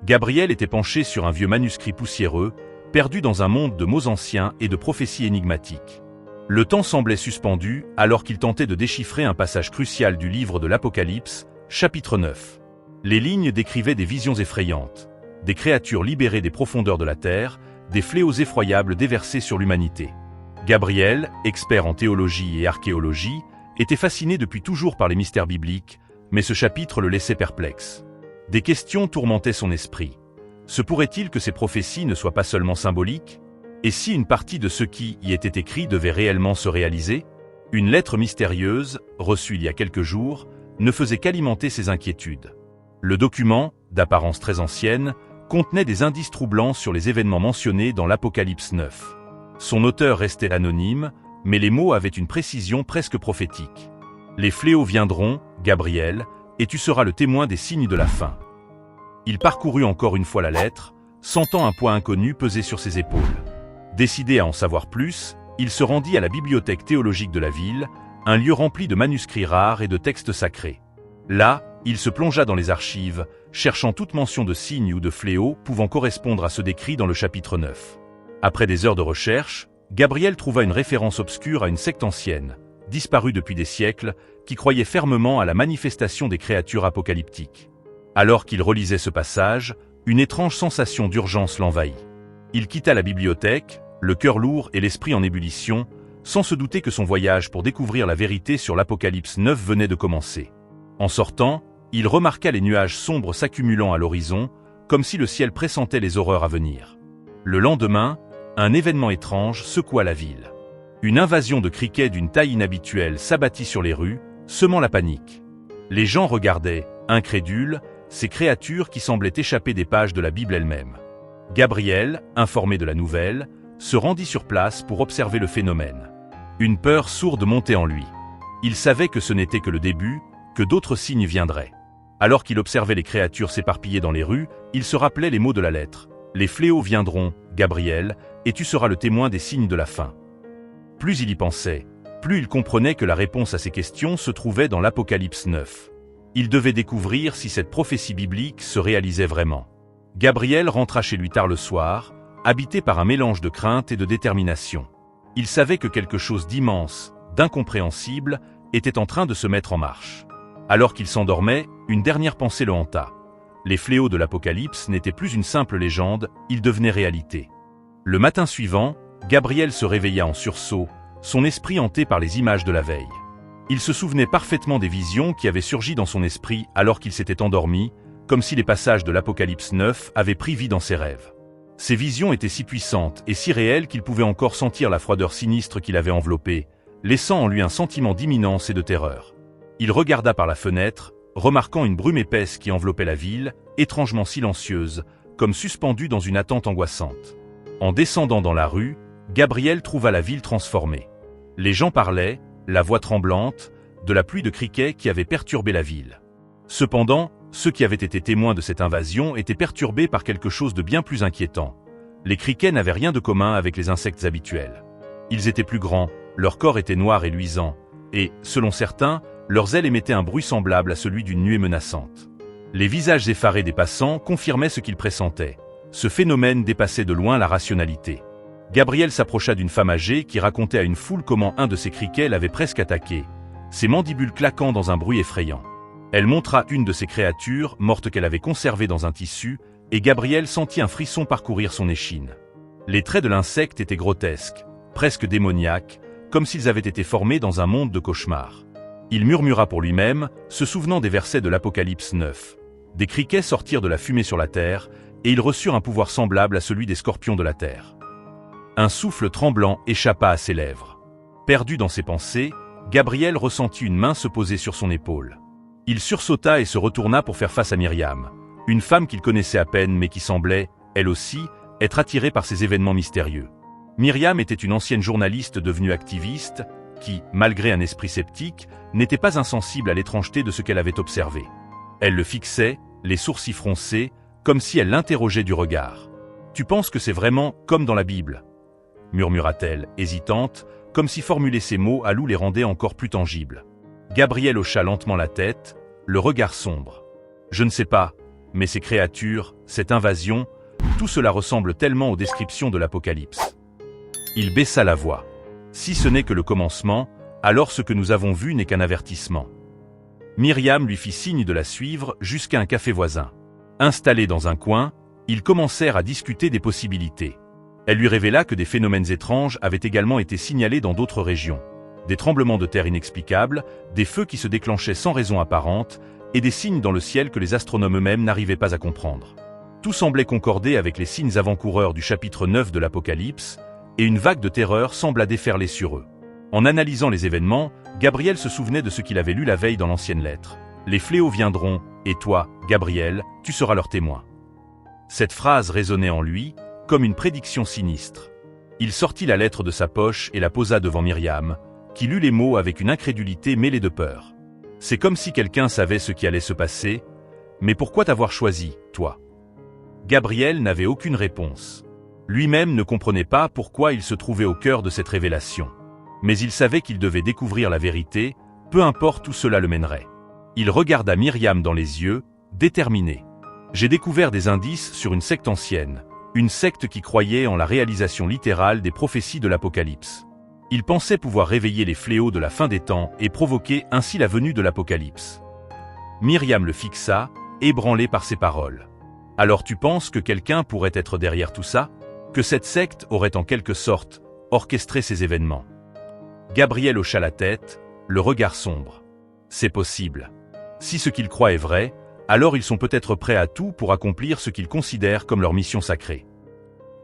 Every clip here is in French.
Gabriel était penché sur un vieux manuscrit poussiéreux, perdu dans un monde de mots anciens et de prophéties énigmatiques. Le temps semblait suspendu alors qu'il tentait de déchiffrer un passage crucial du livre de l'Apocalypse, chapitre 9. Les lignes décrivaient des visions effrayantes, des créatures libérées des profondeurs de la terre, des fléaux effroyables déversés sur l'humanité. Gabriel, expert en théologie et archéologie, était fasciné depuis toujours par les mystères bibliques, mais ce chapitre le laissait perplexe. Des questions tourmentaient son esprit. Se pourrait-il que ces prophéties ne soient pas seulement symboliques? Et si une partie de ce qui y était écrit devait réellement se réaliser? Une lettre mystérieuse, reçue il y a quelques jours, ne faisait qu'alimenter ses inquiétudes. Le document, d'apparence très ancienne, contenait des indices troublants sur les événements mentionnés dans l'Apocalypse 9. Son auteur restait anonyme, mais les mots avaient une précision presque prophétique. Les fléaux viendront, Gabriel, et tu seras le témoin des signes de la fin. Il parcourut encore une fois la lettre, sentant un poids inconnu peser sur ses épaules. Décidé à en savoir plus, il se rendit à la bibliothèque théologique de la ville, un lieu rempli de manuscrits rares et de textes sacrés. Là, il se plongea dans les archives, cherchant toute mention de signes ou de fléaux pouvant correspondre à ceux décrits dans le chapitre 9. Après des heures de recherche, Gabriel trouva une référence obscure à une secte ancienne, disparue depuis des siècles, qui croyait fermement à la manifestation des créatures apocalyptiques. Alors qu'il relisait ce passage, une étrange sensation d'urgence l'envahit. Il quitta la bibliothèque, le cœur lourd et l'esprit en ébullition, sans se douter que son voyage pour découvrir la vérité sur l'Apocalypse 9 venait de commencer. En sortant, il remarqua les nuages sombres s'accumulant à l'horizon, comme si le ciel pressentait les horreurs à venir. Le lendemain, un événement étrange secoua la ville. Une invasion de criquets d'une taille inhabituelle s'abattit sur les rues, semant la panique. Les gens regardaient, incrédules, ces créatures qui semblaient échapper des pages de la Bible elle-même. Gabriel, informé de la nouvelle, se rendit sur place pour observer le phénomène. Une peur sourde montait en lui. Il savait que ce n'était que le début, que d'autres signes viendraient. Alors qu'il observait les créatures s'éparpiller dans les rues, il se rappelait les mots de la lettre. Les fléaux viendront, Gabriel, et tu seras le témoin des signes de la fin. Plus il y pensait, plus il comprenait que la réponse à ces questions se trouvait dans l'Apocalypse 9. Il devait découvrir si cette prophétie biblique se réalisait vraiment. Gabriel rentra chez lui tard le soir, habité par un mélange de crainte et de détermination. Il savait que quelque chose d'immense, d'incompréhensible, était en train de se mettre en marche. Alors qu'il s'endormait, une dernière pensée le hanta. Les fléaux de l'Apocalypse n'étaient plus une simple légende, ils devenaient réalité. Le matin suivant, Gabriel se réveilla en sursaut, son esprit hanté par les images de la veille. Il se souvenait parfaitement des visions qui avaient surgi dans son esprit alors qu'il s'était endormi, comme si les passages de l'Apocalypse 9 avaient pris vie dans ses rêves. Ces visions étaient si puissantes et si réelles qu'il pouvait encore sentir la froideur sinistre qui l'avait enveloppé, laissant en lui un sentiment d'imminence et de terreur. Il regarda par la fenêtre, remarquant une brume épaisse qui enveloppait la ville, étrangement silencieuse, comme suspendue dans une attente angoissante. En descendant dans la rue, Gabriel trouva la ville transformée. Les gens parlaient, la voix tremblante, de la pluie de criquets qui avait perturbé la ville. Cependant, ceux qui avaient été témoins de cette invasion étaient perturbés par quelque chose de bien plus inquiétant. Les criquets n'avaient rien de commun avec les insectes habituels. Ils étaient plus grands, leur corps était noir et luisant, et, selon certains, leurs ailes émettaient un bruit semblable à celui d'une nuée menaçante. Les visages effarés des passants confirmaient ce qu'ils pressentaient. Ce phénomène dépassait de loin la rationalité. Gabriel s'approcha d'une femme âgée qui racontait à une foule comment un de ces criquets l'avait presque attaqué, ses mandibules claquant dans un bruit effrayant. Elle montra une de ces créatures, morte qu'elle avait conservée dans un tissu, et Gabriel sentit un frisson parcourir son échine. Les traits de l'insecte étaient grotesques, presque démoniaques, comme s'ils avaient été formés dans un monde de cauchemars. Il murmura pour lui-même, se souvenant des versets de l'Apocalypse 9. Des criquets sortirent de la fumée sur la terre, et ils reçurent un pouvoir semblable à celui des scorpions de la terre. Un souffle tremblant échappa à ses lèvres. Perdu dans ses pensées, Gabriel ressentit une main se poser sur son épaule. Il sursauta et se retourna pour faire face à Myriam, une femme qu'il connaissait à peine mais qui semblait, elle aussi, être attirée par ces événements mystérieux. Myriam était une ancienne journaliste devenue activiste, qui, malgré un esprit sceptique, n'était pas insensible à l'étrangeté de ce qu'elle avait observé. Elle le fixait, les sourcils froncés, comme si elle l'interrogeait du regard. « Tu penses que c'est vraiment comme dans la Bible ?» murmura-t-elle, hésitante, comme si formuler ces mots à Lou les rendait encore plus tangibles. Gabriel hocha lentement la tête, le regard sombre. « Je ne sais pas, Mais ces créatures, cette invasion, tout cela ressemble tellement aux descriptions de l'Apocalypse. Il baissa la voix. Si ce n'est que le commencement, alors ce que nous avons vu n'est qu'un avertissement. Myriam lui fit signe de la suivre jusqu'à un café voisin. Installés dans un coin, ils commencèrent à discuter des possibilités. Elle lui révéla que des phénomènes étranges avaient également été signalés dans d'autres régions. Des tremblements de terre inexplicables, des feux qui se déclenchaient sans raison apparente, et des signes dans le ciel que les astronomes eux-mêmes n'arrivaient pas à comprendre. Tout semblait concorder avec les signes avant-coureurs du chapitre 9 de l'Apocalypse, et une vague de terreur sembla déferler sur eux. En analysant les événements, Gabriel se souvenait de ce qu'il avait lu la veille dans l'ancienne lettre. « Les fléaux viendront, et toi, Gabriel, tu seras leur témoin. » Cette phrase résonnait en lui, comme une prédiction sinistre. Il sortit la lettre de sa poche et la posa devant Myriam, qui lut les mots avec une incrédulité mêlée de peur. C'est comme si quelqu'un savait ce qui allait se passer, mais pourquoi t'avoir choisi, toi? Gabriel n'avait aucune réponse. Lui-même ne comprenait pas pourquoi il se trouvait au cœur de cette révélation. Mais il savait qu'il devait découvrir la vérité, peu importe où cela le mènerait. Il regarda Myriam dans les yeux, déterminé. J'ai découvert des indices sur une secte ancienne, une secte qui croyait en la réalisation littérale des prophéties de l'Apocalypse. Il pensait pouvoir réveiller les fléaux de la fin des temps et provoquer ainsi la venue de l'Apocalypse. Myriam le fixa, ébranlé par ces paroles. Alors tu penses que quelqu'un pourrait être derrière tout ça? Que cette secte aurait en quelque sorte orchestré ces événements? Gabriel hocha la tête, le regard sombre. C'est possible. Si ce qu'ils croient est vrai, alors ils sont peut-être prêts à tout pour accomplir ce qu'ils considèrent comme leur mission sacrée.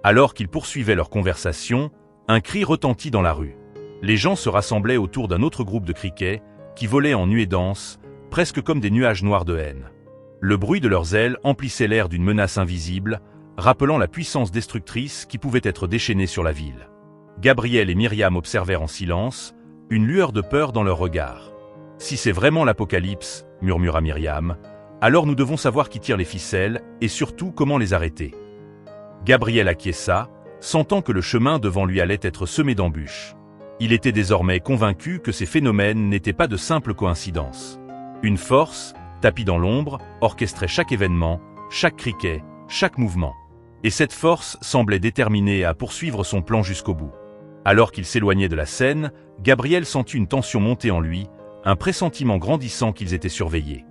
Alors qu'ils poursuivaient leur conversation, un cri retentit dans la rue. Les gens se rassemblaient autour d'un autre groupe de criquets, qui volaient en nuée dense, presque comme des nuages noirs de haine. Le bruit de leurs ailes emplissait l'air d'une menace invisible, rappelant la puissance destructrice qui pouvait être déchaînée sur la ville. Gabriel et Myriam observèrent en silence, une lueur de peur dans leurs regards. « Si c'est vraiment l'Apocalypse, » murmura Myriam, « alors nous devons savoir qui tire les ficelles, et surtout comment les arrêter. » Gabriel acquiesça, sentant que le chemin devant lui allait être semé d'embûches. Il était désormais convaincu que ces phénomènes n'étaient pas de simples coïncidences. Une force, tapie dans l'ombre, orchestrait chaque événement, chaque criquet, chaque mouvement. Et cette force semblait déterminée à poursuivre son plan jusqu'au bout. Alors qu'il s'éloignait de la scène, Gabriel sentit une tension monter en lui, un pressentiment grandissant qu'ils étaient surveillés.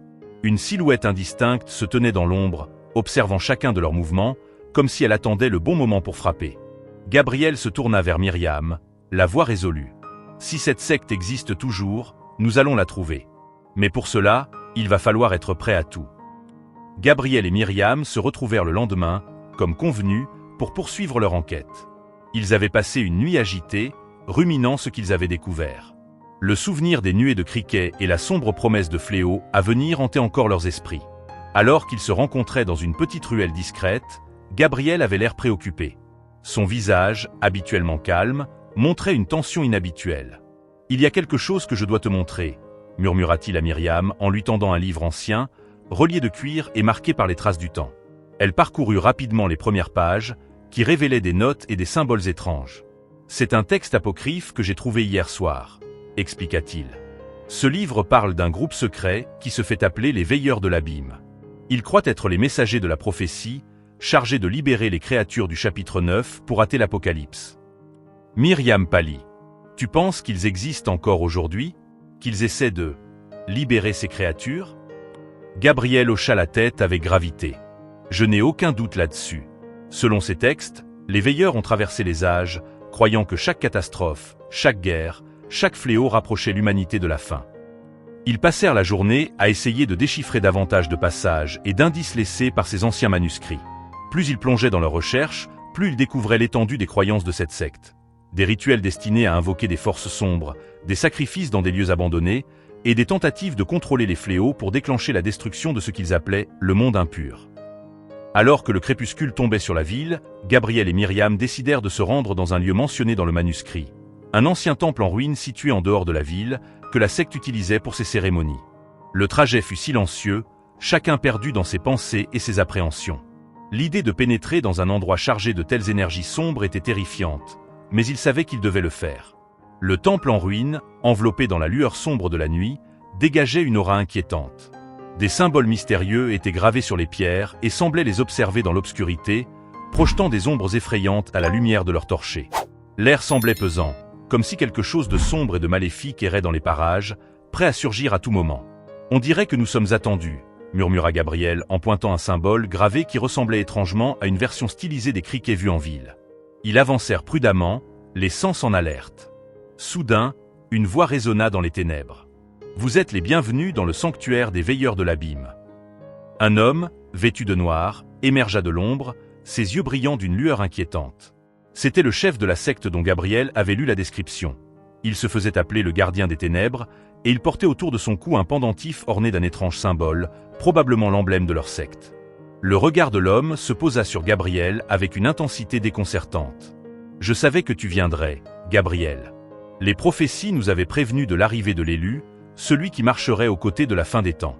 Une silhouette indistincte se tenait dans l'ombre, observant chacun de leurs mouvements, comme si elle attendait le bon moment pour frapper. Gabriel se tourna vers Myriam, la voix résolue. « Si cette secte existe toujours, nous allons la trouver. Mais pour cela, il va falloir être prêt à tout. » Gabriel et Myriam se retrouvèrent le lendemain, comme convenu, pour poursuivre leur enquête. Ils avaient passé une nuit agitée, ruminant ce qu'ils avaient découvert. Le souvenir des nuées de criquets et la sombre promesse de fléaux à venir hantaient encore leurs esprits. Alors qu'ils se rencontraient dans une petite ruelle discrète, Gabriel avait l'air préoccupé. Son visage, habituellement calme, montrait une tension inhabituelle. « Il y a quelque chose que je dois te montrer », murmura-t-il à Myriam en lui tendant un livre ancien, relié de cuir et marqué par les traces du temps. Elle parcourut rapidement les premières pages, qui révélaient des notes et des symboles étranges. « C'est un texte apocryphe que j'ai trouvé hier soir », expliqua-t-il. Ce livre parle d'un groupe secret qui se fait appeler les Veilleurs de l'Abîme. Ils croient être les messagers de la prophétie, chargés de libérer les créatures du chapitre 9 pour hâter l'Apocalypse. Myriam pâlit. « Tu penses qu'ils existent encore aujourd'hui? Qu'ils essaient de libérer ces créatures ?» Gabriel hocha la tête avec gravité. « Je n'ai aucun doute là-dessus. Selon ces textes, les veilleurs ont traversé les âges, croyant que chaque catastrophe, chaque guerre, chaque fléau rapprochait l'humanité de la fin. Ils passèrent la journée à essayer de déchiffrer davantage de passages et d'indices laissés par ces anciens manuscrits. Plus ils plongeaient dans leurs recherches, plus ils découvraient l'étendue des croyances de cette secte. Des rituels destinés à invoquer des forces sombres, des sacrifices dans des lieux abandonnés, et des tentatives de contrôler les fléaux pour déclencher la destruction de ce qu'ils appelaient le monde impur. Alors que le crépuscule tombait sur la ville, Gabriel et Myriam décidèrent de se rendre dans un lieu mentionné dans le manuscrit. Un ancien temple en ruine situé en dehors de la ville, que la secte utilisait pour ses cérémonies. Le trajet fut silencieux, chacun perdu dans ses pensées et ses appréhensions. L'idée de pénétrer dans un endroit chargé de telles énergies sombres était terrifiante, mais ils savaient qu'ils devaient le faire. Le temple en ruine, enveloppé dans la lueur sombre de la nuit, dégageait une aura inquiétante. Des symboles mystérieux étaient gravés sur les pierres et semblaient les observer dans l'obscurité, projetant des ombres effrayantes à la lumière de leur torchée. L'air semblait pesant, comme si quelque chose de sombre et de maléfique errait dans les parages, prêt à surgir à tout moment. « On dirait que nous sommes attendus », murmura Gabriel en pointant un symbole gravé qui ressemblait étrangement à une version stylisée des criquets vus en ville. Ils avancèrent prudemment, les sens en alerte. Soudain, une voix résonna dans les ténèbres. « Vous êtes les bienvenus dans le sanctuaire des veilleurs de l'abîme. » Un homme, vêtu de noir, émergea de l'ombre, ses yeux brillant d'une lueur inquiétante. C'était le chef de la secte dont Gabriel avait lu la description. Il se faisait appeler le gardien des ténèbres, et il portait autour de son cou un pendentif orné d'un étrange symbole, probablement l'emblème de leur secte. Le regard de l'homme se posa sur Gabriel avec une intensité déconcertante. « Je savais que tu viendrais, Gabriel. Les prophéties nous avaient prévenus de l'arrivée de l'élu, celui qui marcherait aux côtés de la fin des temps. »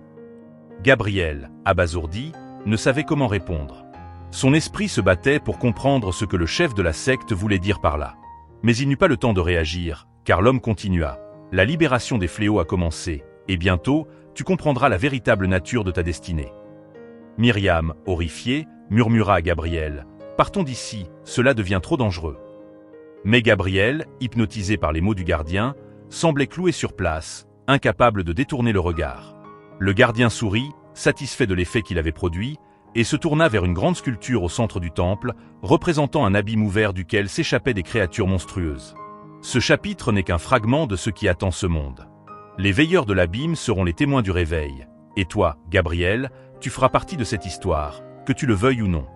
Gabriel, abasourdi, ne savait comment répondre. Son esprit se battait pour comprendre ce que le chef de la secte voulait dire par là. Mais il n'eut pas le temps de réagir, car l'homme continua. « La libération des fléaux a commencé, et bientôt, tu comprendras la véritable nature de ta destinée. » Myriam, horrifiée, murmura à Gabriel. « Partons d'ici, cela devient trop dangereux. » Mais Gabriel, hypnotisé par les mots du gardien, semblait cloué sur place, incapable de détourner le regard. Le gardien sourit, satisfait de l'effet qu'il avait produit, et se tourna vers une grande sculpture au centre du temple, représentant un abîme ouvert duquel s'échappaient des créatures monstrueuses. Ce chapitre n'est qu'un fragment de ce qui attend ce monde. Les veilleurs de l'abîme seront les témoins du réveil. Et toi, Gabriel, tu feras partie de cette histoire, que tu le veuilles ou non.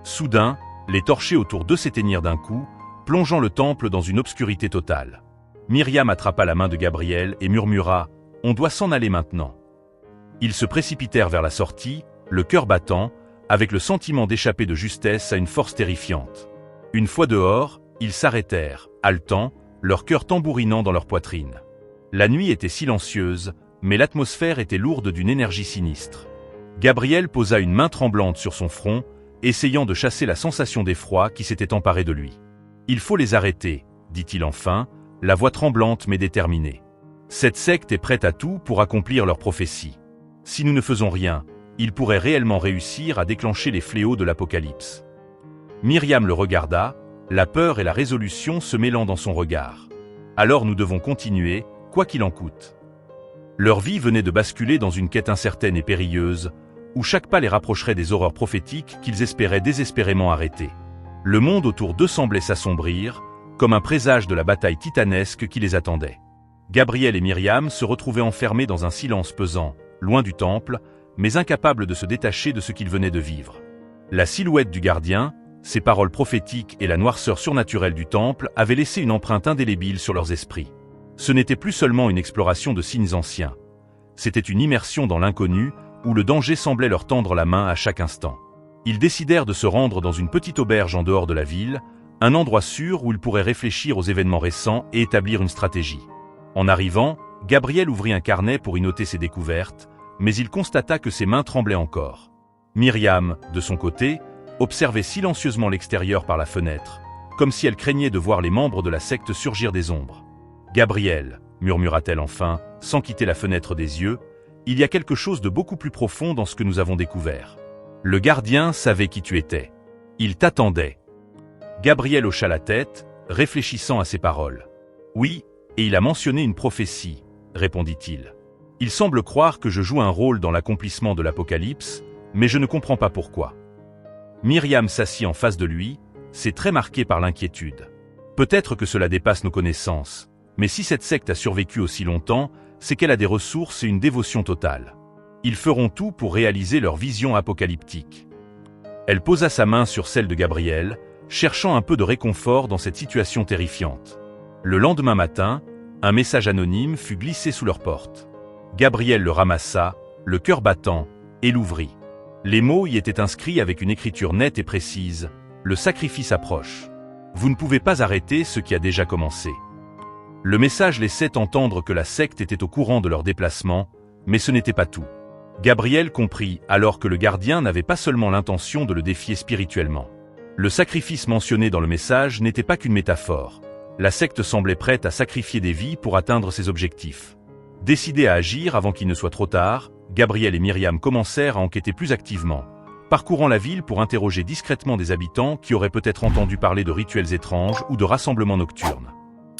Soudain, les torchers autour d'eux s'éteignirent d'un coup, plongeant le temple dans une obscurité totale. Myriam attrapa la main de Gabriel et murmura « On doit s'en aller maintenant. » Ils se précipitèrent vers la sortie, le cœur battant, avec le sentiment d'échapper de justesse à une force terrifiante. Une fois dehors, ils s'arrêtèrent, haletants, leur cœur tambourinant dans leur poitrine. La nuit était silencieuse, mais l'atmosphère était lourde d'une énergie sinistre. Gabriel posa une main tremblante sur son front, essayant de chasser la sensation d'effroi qui s'était emparée de lui. « Il faut les arrêter, » dit-il enfin, la voix tremblante mais déterminée. « Cette secte est prête à tout pour accomplir leur prophétie. Si nous ne faisons rien, ils pourraient réellement réussir à déclencher les fléaux de l'Apocalypse. » Myriam le regarda, la peur et la résolution se mêlant dans son regard. « Alors nous devons continuer, quoi qu'il en coûte. » Leur vie venait de basculer dans une quête incertaine et périlleuse, où chaque pas les rapprocherait des horreurs prophétiques qu'ils espéraient désespérément arrêter. Le monde autour d'eux semblait s'assombrir, comme un présage de la bataille titanesque qui les attendait. Gabriel et Myriam se retrouvaient enfermés dans un silence pesant, loin du temple, mais incapables de se détacher de ce qu'ils venaient de vivre. La silhouette du gardien, ses paroles prophétiques et la noirceur surnaturelle du temple avaient laissé une empreinte indélébile sur leurs esprits. Ce n'était plus seulement une exploration de signes anciens. C'était une immersion dans l'inconnu, où le danger semblait leur tendre la main à chaque instant. Ils décidèrent de se rendre dans une petite auberge en dehors de la ville, un endroit sûr où ils pourraient réfléchir aux événements récents et établir une stratégie. En arrivant, Gabriel ouvrit un carnet pour y noter ses découvertes, mais il constata que ses mains tremblaient encore. Myriam, de son côté, observait silencieusement l'extérieur par la fenêtre, comme si elle craignait de voir les membres de la secte surgir des ombres. « Gabriel, » murmura-t-elle enfin, sans quitter la fenêtre des yeux, « il y a quelque chose de beaucoup plus profond dans ce que nous avons découvert. Le gardien savait qui tu étais. Il t'attendait. » Gabriel hocha la tête, réfléchissant à ses paroles. « Oui, et il a mentionné une prophétie, » répondit-il. « Il semble croire que je joue un rôle dans l'accomplissement de l'Apocalypse, mais je ne comprends pas pourquoi. » Myriam s'assit en face de lui, ses traits marqués par l'inquiétude. « Peut-être que cela dépasse nos connaissances, mais si cette secte a survécu aussi longtemps, c'est qu'elle a des ressources et une dévotion totale. Ils feront tout pour réaliser leur vision apocalyptique. » Elle posa sa main sur celle de Gabriel, cherchant un peu de réconfort dans cette situation terrifiante. Le lendemain matin, un message anonyme fut glissé sous leur porte. Gabriel le ramassa, le cœur battant, et l'ouvrit. Les mots y étaient inscrits avec une écriture nette et précise. « Le sacrifice approche. Vous ne pouvez pas arrêter ce qui a déjà commencé. » Le message laissait entendre que la secte était au courant de leur déplacement, mais ce n'était pas tout. Gabriel comprit alors que le gardien n'avait pas seulement l'intention de le défier spirituellement. Le sacrifice mentionné dans le message n'était pas qu'une métaphore. La secte semblait prête à sacrifier des vies pour atteindre ses objectifs. Décidée à agir avant qu'il ne soit trop tard, Gabriel et Myriam commencèrent à enquêter plus activement, parcourant la ville pour interroger discrètement des habitants qui auraient peut-être entendu parler de rituels étranges ou de rassemblements nocturnes.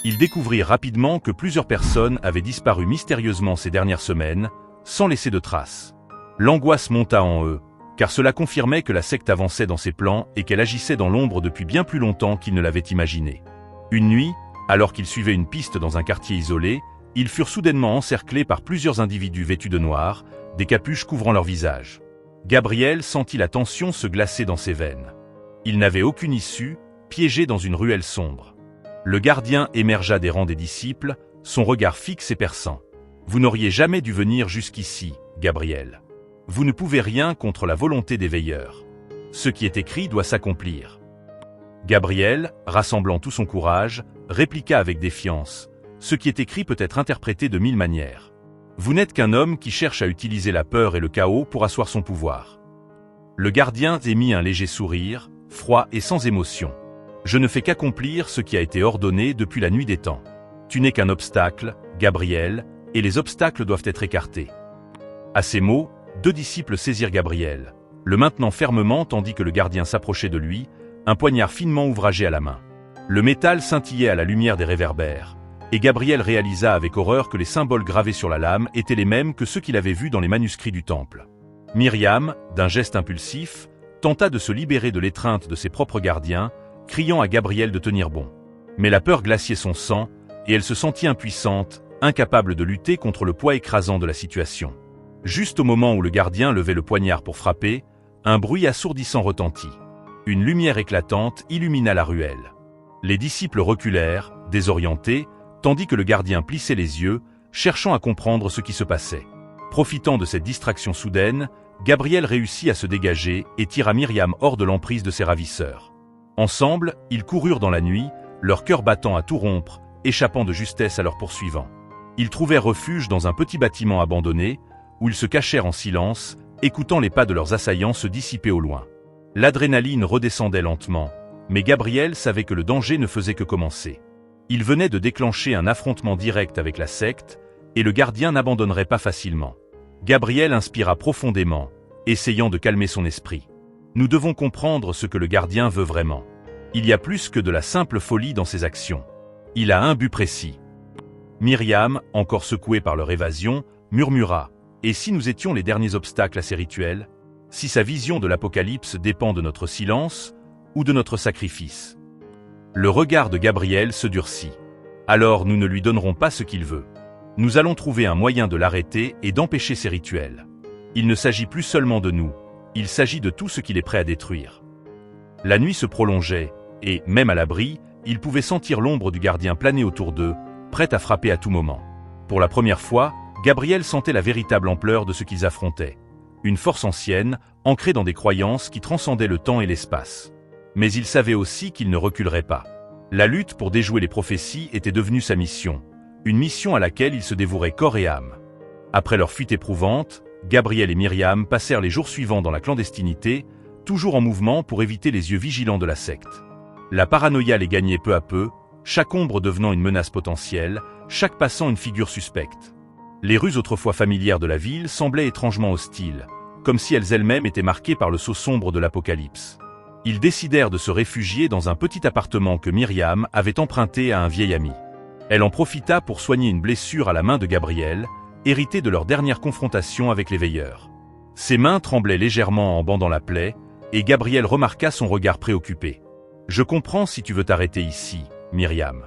Ils découvrirent rapidement que plusieurs personnes avaient disparu mystérieusement ces dernières semaines, sans laisser de traces. L'angoisse monta en eux, car cela confirmait que la secte avançait dans ses plans et qu'elle agissait dans l'ombre depuis bien plus longtemps qu'ils ne l'avaient imaginé. Une nuit, alors qu'ils suivaient une piste dans un quartier isolé, ils furent soudainement encerclés par plusieurs individus vêtus de noir, des capuches couvrant leur visage. Gabriel sentit la tension se glacer dans ses veines. Il n'avait aucune issue, piégé dans une ruelle sombre. Le gardien émergea des rangs des disciples, son regard fixe et perçant. « Vous n'auriez jamais dû venir jusqu'ici, Gabriel. Vous ne pouvez rien contre la volonté des veilleurs. Ce qui est écrit doit s'accomplir. » Gabriel, rassemblant tout son courage, répliqua avec défiance. « Ce qui est écrit peut être interprété de 1000 manières. Vous n'êtes qu'un homme qui cherche à utiliser la peur et le chaos pour asseoir son pouvoir. » Le gardien émit un léger sourire, froid et sans émotion. « Je ne fais qu'accomplir ce qui a été ordonné depuis la nuit des temps. Tu n'es qu'un obstacle, Gabriel, et les obstacles doivent être écartés. » À ces mots, 2 disciples saisirent Gabriel, le maintenant fermement tandis que le gardien s'approchait de lui, un poignard finement ouvragé à la main. Le métal scintillait à la lumière des réverbères, et Gabriel réalisa avec horreur que les symboles gravés sur la lame étaient les mêmes que ceux qu'il avait vus dans les manuscrits du temple. Myriam, d'un geste impulsif, tenta de se libérer de l'étreinte de ses propres gardiens, criant à Gabriel de tenir bon. Mais la peur glaciait son sang, et elle se sentit impuissante, incapable de lutter contre le poids écrasant de la situation. Juste au moment où le gardien levait le poignard pour frapper, un bruit assourdissant retentit. Une lumière éclatante illumina la ruelle. Les disciples reculèrent, désorientés, tandis que le gardien plissait les yeux, cherchant à comprendre ce qui se passait. Profitant de cette distraction soudaine, Gabriel réussit à se dégager et tira Myriam hors de l'emprise de ses ravisseurs. Ensemble, ils coururent dans la nuit, leur cœur battant à tout rompre, échappant de justesse à leurs poursuivants. Ils trouvèrent refuge dans un petit bâtiment abandonné, où ils se cachèrent en silence, écoutant les pas de leurs assaillants se dissiper au loin. L'adrénaline redescendait lentement, mais Gabriel savait que le danger ne faisait que commencer. Il venait de déclencher un affrontement direct avec la secte, et le gardien n'abandonnerait pas facilement. Gabriel inspira profondément, essayant de calmer son esprit. Nous devons comprendre ce que le gardien veut vraiment. Il y a plus que de la simple folie dans ses actions. Il a un but précis. Myriam, encore secouée par leur évasion, murmura. Et si nous étions les derniers obstacles à ces rituels? Si sa vision de l'Apocalypse dépend de notre silence ou de notre sacrifice? Le regard de Gabriel se durcit. Alors nous ne lui donnerons pas ce qu'il veut. Nous allons trouver un moyen de l'arrêter et d'empêcher ces rituels. Il ne s'agit plus seulement de nous, il s'agit de tout ce qu'il est prêt à détruire. La nuit se prolongeait, et, même à l'abri, ils pouvaient sentir l'ombre du gardien planer autour d'eux, prête à frapper à tout moment. Pour la première fois, Gabriel sentait la véritable ampleur de ce qu'ils affrontaient. Une force ancienne, ancrée dans des croyances qui transcendaient le temps et l'espace. Mais il savait aussi qu'il ne reculerait pas. La lutte pour déjouer les prophéties était devenue sa mission, une mission à laquelle il se dévouerait corps et âme. Après leur fuite éprouvante, Gabriel et Myriam passèrent les jours suivants dans la clandestinité, toujours en mouvement pour éviter les yeux vigilants de la secte. La paranoïa les gagnait peu à peu, chaque ombre devenant une menace potentielle, chaque passant une figure suspecte. Les rues autrefois familières de la ville semblaient étrangement hostiles, comme si elles-mêmes étaient marquées par le sceau sombre de l'Apocalypse. Ils décidèrent de se réfugier dans un petit appartement que Myriam avait emprunté à un vieil ami. Elle en profita pour soigner une blessure à la main de Gabriel, héritée de leur dernière confrontation avec les veilleurs. Ses mains tremblaient légèrement en bandant la plaie, et Gabriel remarqua son regard préoccupé. « Je comprends si tu veux t'arrêter ici, Myriam.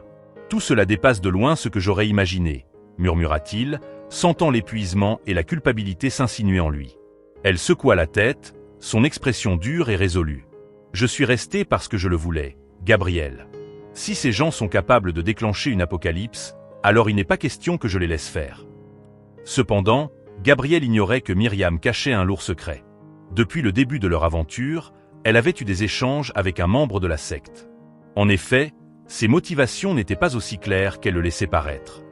Tout cela dépasse de loin ce que j'aurais imaginé, » murmura-t-il, sentant l'épuisement et la culpabilité s'insinuer en lui. Elle secoua la tête, son expression dure et résolue. « Je suis resté parce que je le voulais, Gabriel. Si ces gens sont capables de déclencher une apocalypse, alors il n'est pas question que je les laisse faire. » Cependant, Gabriel ignorait que Myriam cachait un lourd secret. Depuis le début de leur aventure, elle avait eu des échanges avec un membre de la secte. En effet, ses motivations n'étaient pas aussi claires qu'elle le laissait paraître.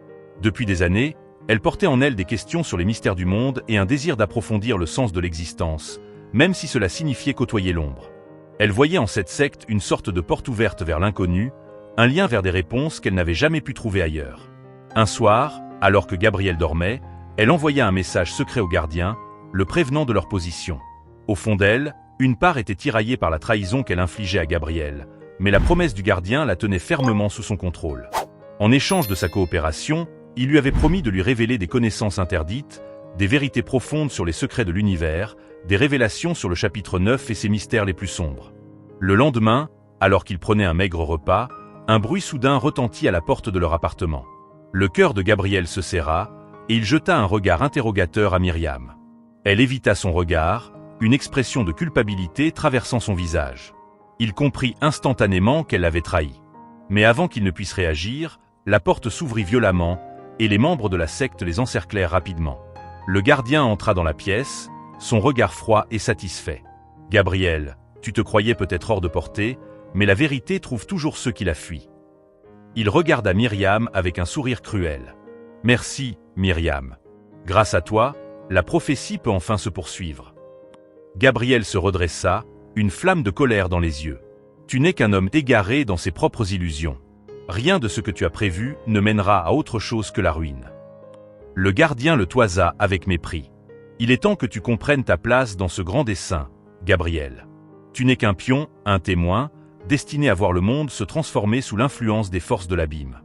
Depuis des années, elle portait en elle des questions sur les mystères du monde et un désir d'approfondir le sens de l'existence, même si cela signifiait côtoyer l'ombre. Elle voyait en cette secte une sorte de porte ouverte vers l'inconnu, un lien vers des réponses qu'elle n'avait jamais pu trouver ailleurs. Un soir, alors que Gabriel dormait, elle envoya un message secret au gardien, le prévenant de leur position. Au fond d'elle, une part était tiraillée par la trahison qu'elle infligeait à Gabriel, mais la promesse du gardien la tenait fermement sous son contrôle. En échange de sa coopération, il lui avait promis de lui révéler des connaissances interdites, des vérités profondes sur les secrets de l'univers, des révélations sur le chapitre 9 et ses mystères les plus sombres. Le lendemain, alors qu'ils prenaient un maigre repas, un bruit soudain retentit à la porte de leur appartement. Le cœur de Gabriel se serra, et il jeta un regard interrogateur à Myriam. Elle évita son regard, une expression de culpabilité traversant son visage. Il comprit instantanément qu'elle l'avait trahi. Mais avant qu'il ne puisse réagir, la porte s'ouvrit violemment, et les membres de la secte les encerclèrent rapidement. Le gardien entra dans la pièce, son regard froid et satisfait. « Gabriel, tu te croyais peut-être hors de portée, mais la vérité trouve toujours ceux qui la fuient. » Il regarda Myriam avec un sourire cruel. « Merci, Myriam. Grâce à toi, la prophétie peut enfin se poursuivre. » Gabriel se redressa, une flamme de colère dans les yeux. « Tu n'es qu'un homme égaré dans ses propres illusions. Rien de ce que tu as prévu ne mènera à autre chose que la ruine. » Le gardien le toisa avec mépris. « Il est temps que tu comprennes ta place dans ce grand dessein, Gabriel. Tu n'es qu'un pion, un témoin, destiné à voir le monde se transformer sous l'influence des forces de l'abîme. »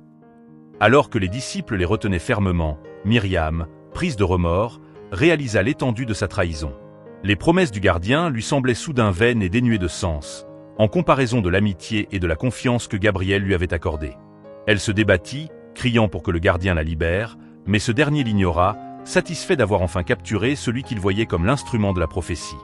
Alors que les disciples les retenaient fermement, Myriam, prise de remords, réalisa l'étendue de sa trahison. Les promesses du gardien lui semblaient soudain vaines et dénuées de sens, en comparaison de l'amitié et de la confiance que Gabriel lui avait accordée. Elle se débattit, criant pour que le gardien la libère, mais ce dernier l'ignora, satisfait d'avoir enfin capturé celui qu'il voyait comme l'instrument de la prophétie.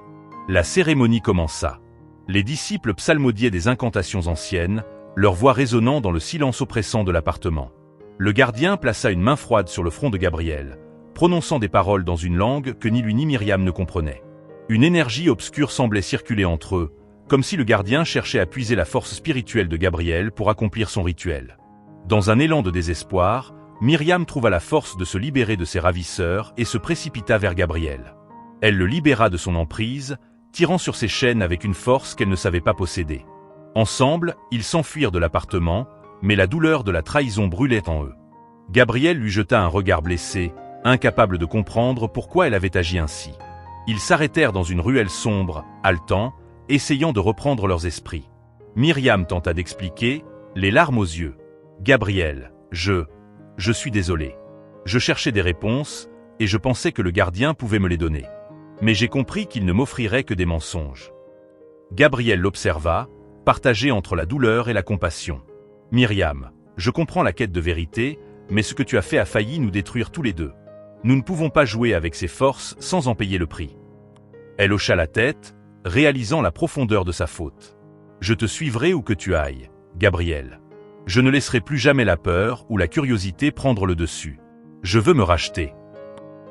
La cérémonie commença. Les disciples psalmodiaient des incantations anciennes, leur voix résonnant dans le silence oppressant de l'appartement. Le gardien plaça une main froide sur le front de Gabriel, prononçant des paroles dans une langue que ni lui ni Myriam ne comprenaient. Une énergie obscure semblait circuler entre eux, comme si le gardien cherchait à puiser la force spirituelle de Gabriel pour accomplir son rituel. Dans un élan de désespoir, Myriam trouva la force de se libérer de ses ravisseurs et se précipita vers Gabriel. Elle le libéra de son emprise, tirant sur ses chaînes avec une force qu'elle ne savait pas posséder. Ensemble, ils s'enfuirent de l'appartement, mais la douleur de la trahison brûlait en eux. Gabriel lui jeta un regard blessé, incapable de comprendre pourquoi elle avait agi ainsi. Ils s'arrêtèrent dans une ruelle sombre, haletant, essayant de reprendre leurs esprits. Myriam tenta d'expliquer, les larmes aux yeux. « Gabriel, je suis désolé. Je cherchais des réponses, et je pensais que le gardien pouvait me les donner. Mais j'ai compris qu'il ne m'offrirait que des mensonges. » Gabriel l'observa, partagé entre la douleur et la compassion. « Myriam, je comprends la quête de vérité, mais ce que tu as fait a failli nous détruire tous les deux. Nous ne pouvons pas jouer avec ses forces sans en payer le prix. » Elle hocha la tête, réalisant la profondeur de sa faute. « Je te suivrai où que tu ailles, Gabriel. Je ne laisserai plus jamais la peur ou la curiosité prendre le dessus. Je veux me racheter. »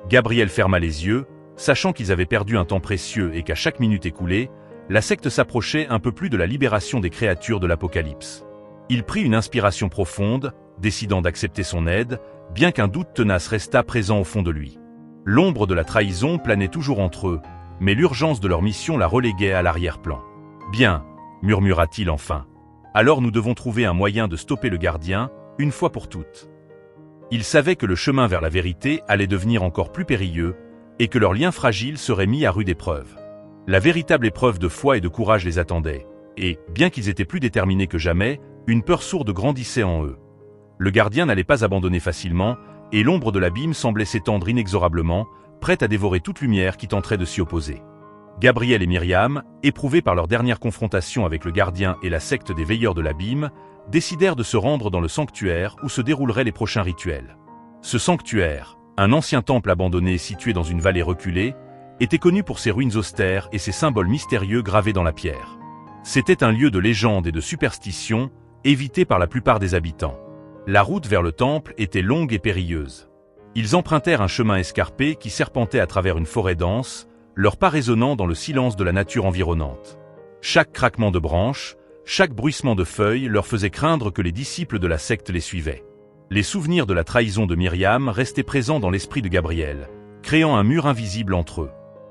Gabriel ferma les yeux, sachant qu'ils avaient perdu un temps précieux et qu'à chaque minute écoulée, la secte s'approchait un peu plus de la libération des créatures de l'Apocalypse. Il prit une inspiration profonde, décidant d'accepter son aide, bien qu'un doute tenace restât présent au fond de lui. L'ombre de la trahison planait toujours entre eux, mais l'urgence de leur mission la reléguait à l'arrière-plan. « Bien, » murmura-t-il enfin. « Alors nous devons trouver un moyen de stopper le gardien, une fois pour toutes. » Il savait que le chemin vers la vérité allait devenir encore plus périlleux, et que leur lien fragile serait mis à rude épreuve. La véritable épreuve de foi et de courage les attendait, et, bien qu'ils étaient plus déterminés que jamais, une peur sourde grandissait en eux. Le gardien n'allait pas abandonner facilement, et l'ombre de l'abîme semblait s'étendre inexorablement, prête à dévorer toute lumière qui tenterait de s'y opposer. Gabriel et Myriam, éprouvés par leur dernière confrontation avec le gardien et la secte des veilleurs de l'abîme, décidèrent de se rendre dans le sanctuaire où se dérouleraient les prochains rituels. Ce sanctuaire, un ancien temple abandonné situé dans une vallée reculée, était connu pour ses ruines austères et ses symboles mystérieux gravés dans la pierre. C'était un lieu de légende et de superstition, évité par la plupart des habitants. La route vers le temple était longue et périlleuse. Ils empruntèrent un chemin escarpé qui serpentait à travers une forêt dense, leur pas résonnant dans le silence de la nature environnante. Chaque craquement de branches, chaque bruissement de feuilles leur faisait craindre que les disciples de la secte les suivaient. Les souvenirs de la trahison de Myriam restaient présents dans l'esprit de Gabriel, créant un mur invisible entre eux.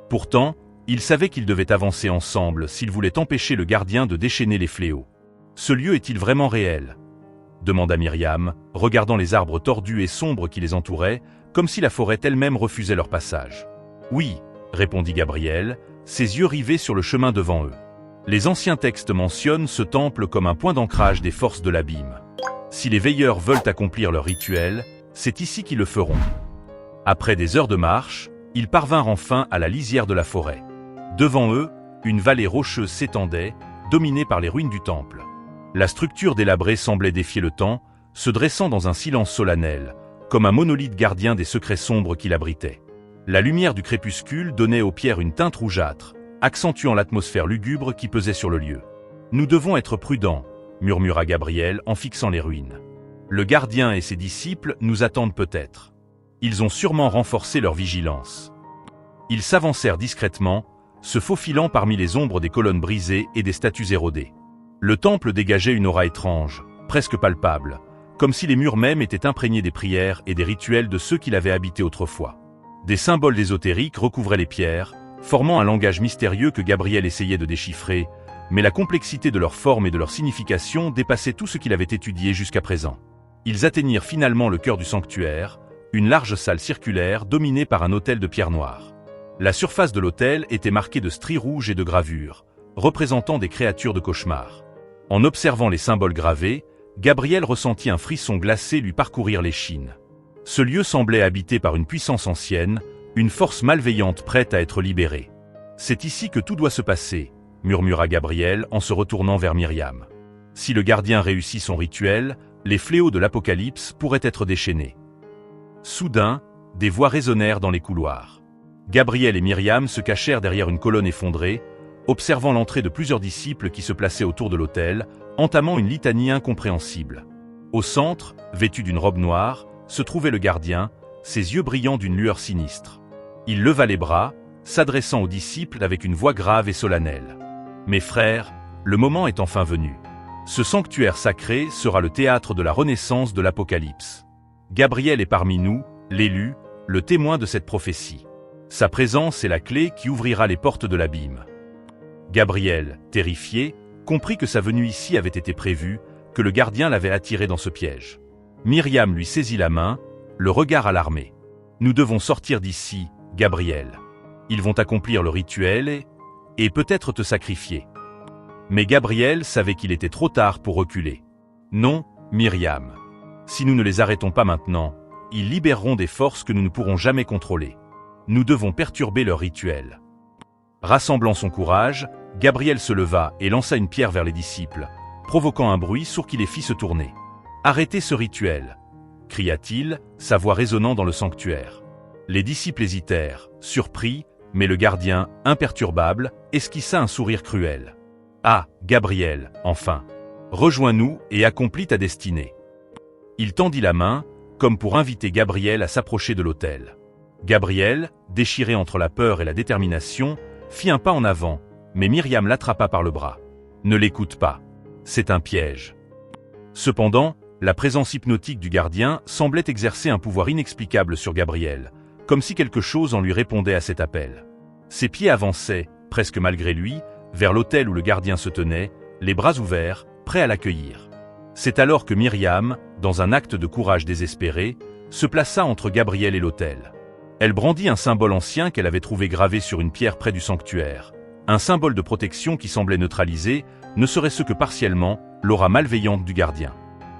Pourtant, ils savaient qu'ils devaient avancer ensemble s'ils voulaient empêcher le gardien de déchaîner les fléaux. « Ce lieu est-il vraiment réel ?» demanda Myriam, regardant les arbres tordus et sombres qui les entouraient, comme si la forêt elle-même refusait leur passage. « Oui, répondit Gabriel, ses yeux rivés sur le chemin devant eux. Les anciens textes mentionnent ce temple comme un point d'ancrage des forces de l'abîme. Si les veilleurs veulent accomplir leur rituel, c'est ici qu'ils le feront. Après des heures de marche, ils parvinrent enfin à la lisière de la forêt. Devant eux, une vallée rocheuse s'étendait, dominée par les ruines du temple. La structure délabrée semblait défier le temps, se dressant dans un silence solennel, comme un monolithe gardien des secrets sombres qui l'abritaient. La lumière du crépuscule donnait aux pierres une teinte rougeâtre, accentuant l'atmosphère lugubre qui pesait sur le lieu. « Nous devons être prudents », murmura Gabriel en fixant les ruines. « Le gardien et ses disciples nous attendent peut-être. Ils ont sûrement renforcé leur vigilance. » Ils s'avancèrent discrètement, se faufilant parmi les ombres des colonnes brisées et des statues érodées. Le temple dégageait une aura étrange, presque palpable, comme si les murs mêmes étaient imprégnés des prières et des rituels de ceux qui l'avaient habité autrefois. Des symboles ésotériques recouvraient les pierres, formant un langage mystérieux que Gabriel essayait de déchiffrer, mais la complexité de leur forme et de leur signification dépassait tout ce qu'il avait étudié jusqu'à présent. Ils atteignirent finalement le cœur du sanctuaire, une large salle circulaire dominée par un autel de pierre noire. La surface de l'autel était marquée de stries rouges et de gravures, représentant des créatures de cauchemar. En observant les symboles gravés, Gabriel ressentit un frisson glacé lui parcourir l'échine. Ce lieu semblait habité par une puissance ancienne, une force malveillante prête à être libérée. « C'est ici que tout doit se passer », murmura Gabriel en se retournant vers Myriam. Si le gardien réussit son rituel, les fléaux de l'Apocalypse pourraient être déchaînés. Soudain, des voix résonnèrent dans les couloirs. Gabriel et Myriam se cachèrent derrière une colonne effondrée, observant l'entrée de plusieurs disciples qui se plaçaient autour de l'autel, entamant une litanie incompréhensible. Au centre, vêtu d'une robe noire, se trouvait le gardien, ses yeux brillants d'une lueur sinistre. Il leva les bras, s'adressant aux disciples avec une voix grave et solennelle. « Mes frères, le moment est enfin venu. Ce sanctuaire sacré sera le théâtre de la renaissance de l'Apocalypse. Gabriel est parmi nous, l'élu, le témoin de cette prophétie. Sa présence est la clé qui ouvrira les portes de l'abîme. » Gabriel, terrifié, comprit que sa venue ici avait été prévue, que le gardien l'avait attiré dans ce piège. Myriam lui saisit la main, le regard alarmé. « Nous devons sortir d'ici, Gabriel. Ils vont accomplir le rituel et peut-être te sacrifier. » Mais Gabriel savait qu'il était trop tard pour reculer. « Non, Myriam. Si nous ne les arrêtons pas maintenant, ils libéreront des forces que nous ne pourrons jamais contrôler. Nous devons perturber leur rituel. » Rassemblant son courage, Gabriel se leva et lança une pierre vers les disciples, provoquant un bruit sourd qui les fit se tourner. « Arrêtez ce rituel !» cria-t-il, sa voix résonnant dans le sanctuaire. Les disciples hésitèrent, surpris, mais le gardien, imperturbable, esquissa un sourire cruel. « Ah, Gabriel, enfin! Rejoins-nous et accomplis ta destinée. » Il tendit la main, comme pour inviter Gabriel à s'approcher de l'autel. Gabriel, déchiré entre la peur et la détermination, fit un pas en avant, mais Myriam l'attrapa par le bras. « Ne l'écoute pas. C'est un piège. » Cependant, la présence hypnotique du gardien semblait exercer un pouvoir inexplicable sur Gabriel, comme si quelque chose en lui répondait à cet appel. Ses pieds avançaient, presque malgré lui, vers l'autel où le gardien se tenait, les bras ouverts, prêts à l'accueillir. C'est alors que Myriam, dans un acte de courage désespéré, se plaça entre Gabriel et l'autel. Elle brandit un symbole ancien qu'elle avait trouvé gravé sur une pierre près du sanctuaire, un symbole de protection qui semblait neutraliser, ne serait-ce que partiellement, l'aura malveillante du gardien.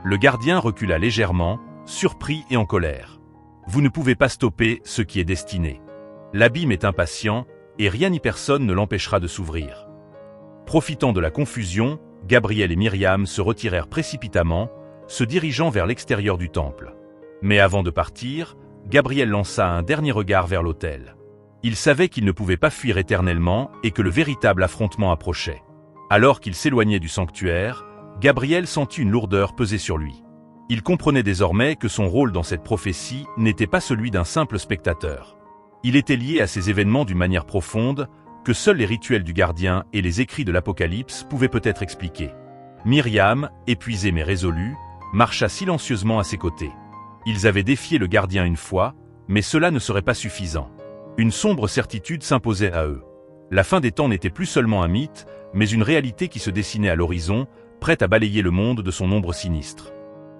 Le gardien recula légèrement, surpris et en colère. « Vous ne pouvez pas stopper ce qui est destiné. L'abîme est impatient, et rien ni personne ne l'empêchera de s'ouvrir. » Profitant de la confusion, Gabriel et Myriam se retirèrent précipitamment, se dirigeant vers l'extérieur du temple. Mais avant de partir, Gabriel lança un dernier regard vers l'autel. Il savait qu'il ne pouvait pas fuir éternellement et que le véritable affrontement approchait. Alors qu'il s'éloignait du sanctuaire, Gabriel sentit une lourdeur peser sur lui. Il comprenait désormais que son rôle dans cette prophétie n'était pas celui d'un simple spectateur. Il était lié à ces événements d'une manière profonde, que seuls les rituels du gardien et les écrits de l'Apocalypse pouvaient peut-être expliquer. Myriam, épuisée mais résolue, marcha silencieusement à ses côtés. Ils avaient défié le gardien une fois, mais cela ne serait pas suffisant. Une sombre certitude s'imposait à eux. La fin des temps n'était plus seulement un mythe, mais une réalité qui se dessinait à l'horizon, prête à balayer le monde de son ombre sinistre.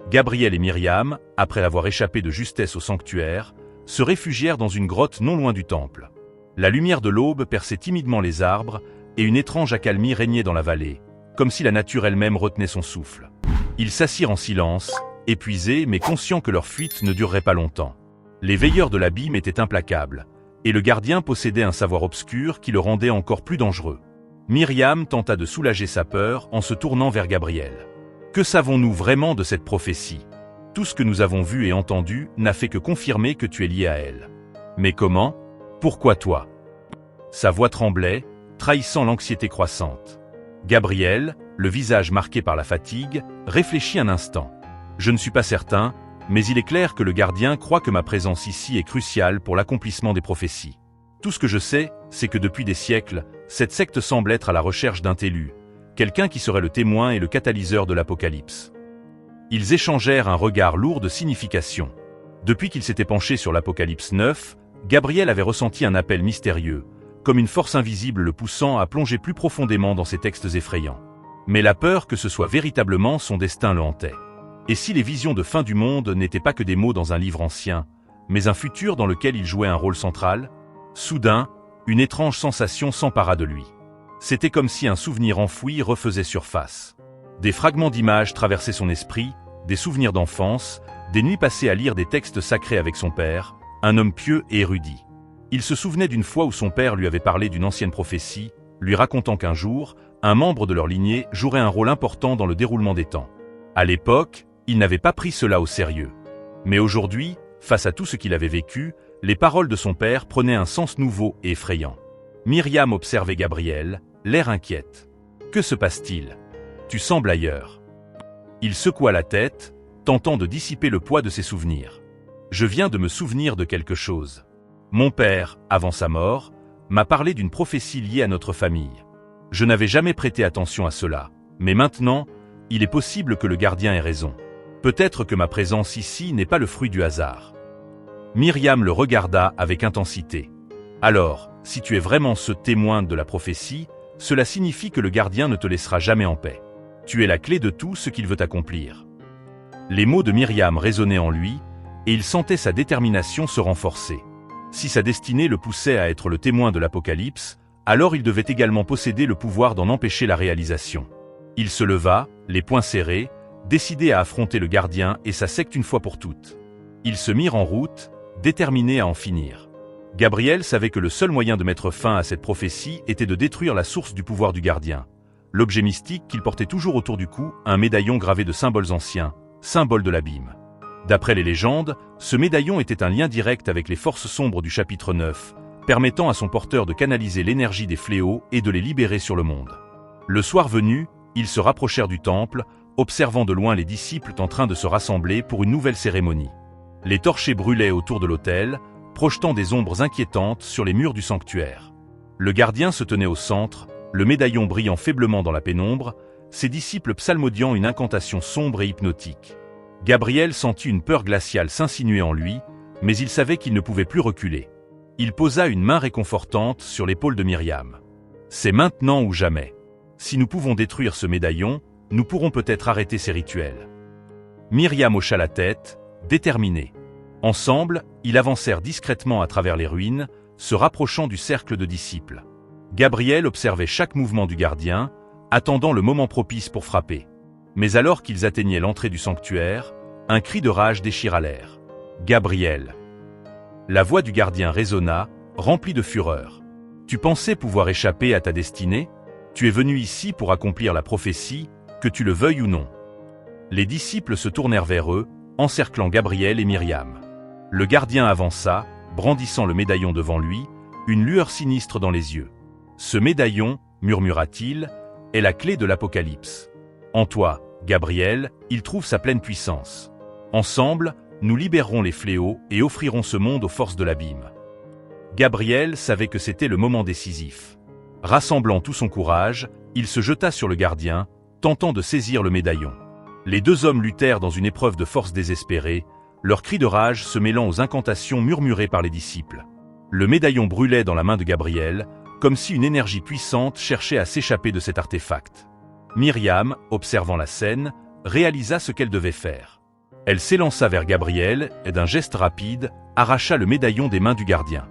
Gabriel et Myriam, après avoir échappé de justesse au sanctuaire, se réfugièrent dans une grotte non loin du temple. La lumière de l'aube perçait timidement les arbres, et une étrange accalmie régnait dans la vallée, comme si la nature elle-même retenait son souffle. Ils s'assirent en silence, épuisés mais conscients que leur fuite ne durerait pas longtemps. Les veilleurs de l'abîme étaient implacables, et le gardien possédait un savoir obscur qui le rendait encore plus dangereux. Myriam tenta de soulager sa peur en se tournant vers Gabriel. « Que savons-nous vraiment de cette prophétie ? Tout ce que nous avons vu et entendu n'a fait que confirmer que tu es lié à elle. Mais comment ? Pourquoi toi ?» Sa voix tremblait, trahissant l'anxiété croissante. Gabriel, le visage marqué par la fatigue, réfléchit un instant. « Je ne suis pas certain, mais il est clair que le gardien croit que ma présence ici est cruciale pour l'accomplissement des prophéties. Tout ce que je sais, c'est que depuis des siècles, cette secte semble être à la recherche d'un télu, quelqu'un qui serait le témoin et le catalyseur de l'Apocalypse. » Ils échangèrent un regard lourd de signification. Depuis qu'il s'était penché sur l'Apocalypse 9, Gabriel avait ressenti un appel mystérieux, comme une force invisible le poussant à plonger plus profondément dans ces textes effrayants. Mais la peur que ce soit véritablement son destin le hantait. Et si les visions de fin du monde n'étaient pas que des mots dans un livre ancien, mais un futur dans lequel il jouait un rôle central? Soudain, une étrange sensation s'empara de lui. C'était comme si un souvenir enfoui refaisait surface. Des fragments d'images traversaient son esprit, des souvenirs d'enfance, des nuits passées à lire des textes sacrés avec son père, un homme pieux et érudit. Il se souvenait d'une fois où son père lui avait parlé d'une ancienne prophétie, lui racontant qu'un jour, un membre de leur lignée jouerait un rôle important dans le déroulement des temps. À l'époque, il n'avait pas pris cela au sérieux. Mais aujourd'hui, face à tout ce qu'il avait vécu, les paroles de son père prenaient un sens nouveau et effrayant. Myriam observait Gabriel, l'air inquiète. « Que se passe-t-il ? Tu sembles ailleurs. » Il secoua la tête, tentant de dissiper le poids de ses souvenirs. « Je viens de me souvenir de quelque chose. Mon père, avant sa mort, m'a parlé d'une prophétie liée à notre famille. Je n'avais jamais prêté attention à cela, mais maintenant, il est possible que le gardien ait raison. Peut-être que ma présence ici n'est pas le fruit du hasard. » Myriam le regarda avec intensité. « Alors, si tu es vraiment ce témoin de la prophétie, cela signifie que le gardien ne te laissera jamais en paix. Tu es la clé de tout ce qu'il veut accomplir. » Les mots de Myriam résonnaient en lui, et il sentait sa détermination se renforcer. Si sa destinée le poussait à être le témoin de l'Apocalypse, alors il devait également posséder le pouvoir d'en empêcher la réalisation. Il se leva, les poings serrés, décidé à affronter le gardien et sa secte une fois pour toutes. Ils se mirent en route, déterminés à en finir. Gabriel savait que le seul moyen de mettre fin à cette prophétie était de détruire la source du pouvoir du gardien. L'objet mystique qu'il portait toujours autour du cou, un médaillon gravé de symboles anciens, symbole de l'abîme. D'après les légendes, ce médaillon était un lien direct avec les forces sombres du chapitre 9, permettant à son porteur de canaliser l'énergie des fléaux et de les libérer sur le monde. Le soir venu, ils se rapprochèrent du temple, observant de loin les disciples en train de se rassembler pour une nouvelle cérémonie. Les torchers brûlaient autour de l'autel, projetant des ombres inquiétantes sur les murs du sanctuaire. Le gardien se tenait au centre, le médaillon brillant faiblement dans la pénombre, ses disciples psalmodiant une incantation sombre et hypnotique. Gabriel sentit une peur glaciale s'insinuer en lui, mais il savait qu'il ne pouvait plus reculer. Il posa une main réconfortante sur l'épaule de Myriam. « C'est maintenant ou jamais. Si nous pouvons détruire ce médaillon, nous pourrons peut-être arrêter ces rituels. » Myriam hocha la tête, déterminée. Ensemble, ils avancèrent discrètement à travers les ruines, se rapprochant du cercle de disciples. Gabriel observait chaque mouvement du gardien, attendant le moment propice pour frapper. Mais alors qu'ils atteignaient l'entrée du sanctuaire, un cri de rage déchira l'air. « Gabriel !» La voix du gardien résonna, remplie de fureur. « Tu pensais pouvoir échapper à ta destinée ? Tu es venu ici pour accomplir la prophétie, que tu le veuilles ou non. » Les disciples se tournèrent vers eux, encerclant Gabriel et Myriam. Le gardien avança, brandissant le médaillon devant lui, une lueur sinistre dans les yeux. « Ce médaillon, murmura-t-il, est la clé de l'Apocalypse. En toi, Gabriel, il trouve sa pleine puissance. Ensemble, nous libérerons les fléaux et offrirons ce monde aux forces de l'abîme. » Gabriel savait que c'était le moment décisif. Rassemblant tout son courage, il se jeta sur le gardien, tentant de saisir le médaillon. Les deux hommes luttèrent dans une épreuve de force désespérée, leurs cris de rage se mêlant aux incantations murmurées par les disciples. Le médaillon brûlait dans la main de Gabriel, comme si une énergie puissante cherchait à s'échapper de cet artefact. Myriam, observant la scène, réalisa ce qu'elle devait faire. Elle s'élança vers Gabriel et d'un geste rapide, arracha le médaillon des mains du gardien.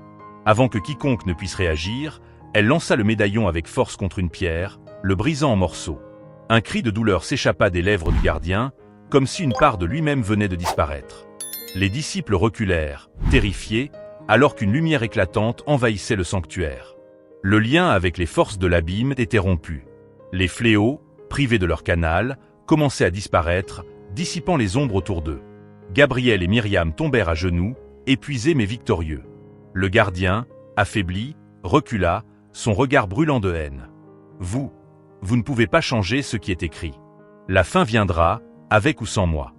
Avant que quiconque ne puisse réagir, elle lança le médaillon avec force contre une pierre, le brisant en morceaux. Un cri de douleur s'échappa des lèvres du gardien, comme si une part de lui-même venait de disparaître. Les disciples reculèrent, terrifiés, alors qu'une lumière éclatante envahissait le sanctuaire. Le lien avec les forces de l'abîme était rompu. Les fléaux, privés de leur canal, commençaient à disparaître, dissipant les ombres autour d'eux. Gabriel et Myriam tombèrent à genoux, épuisés mais victorieux. Le gardien, affaibli, recula, son regard brûlant de haine. « Vous ne pouvez pas changer ce qui est écrit. La fin viendra, avec ou sans moi. »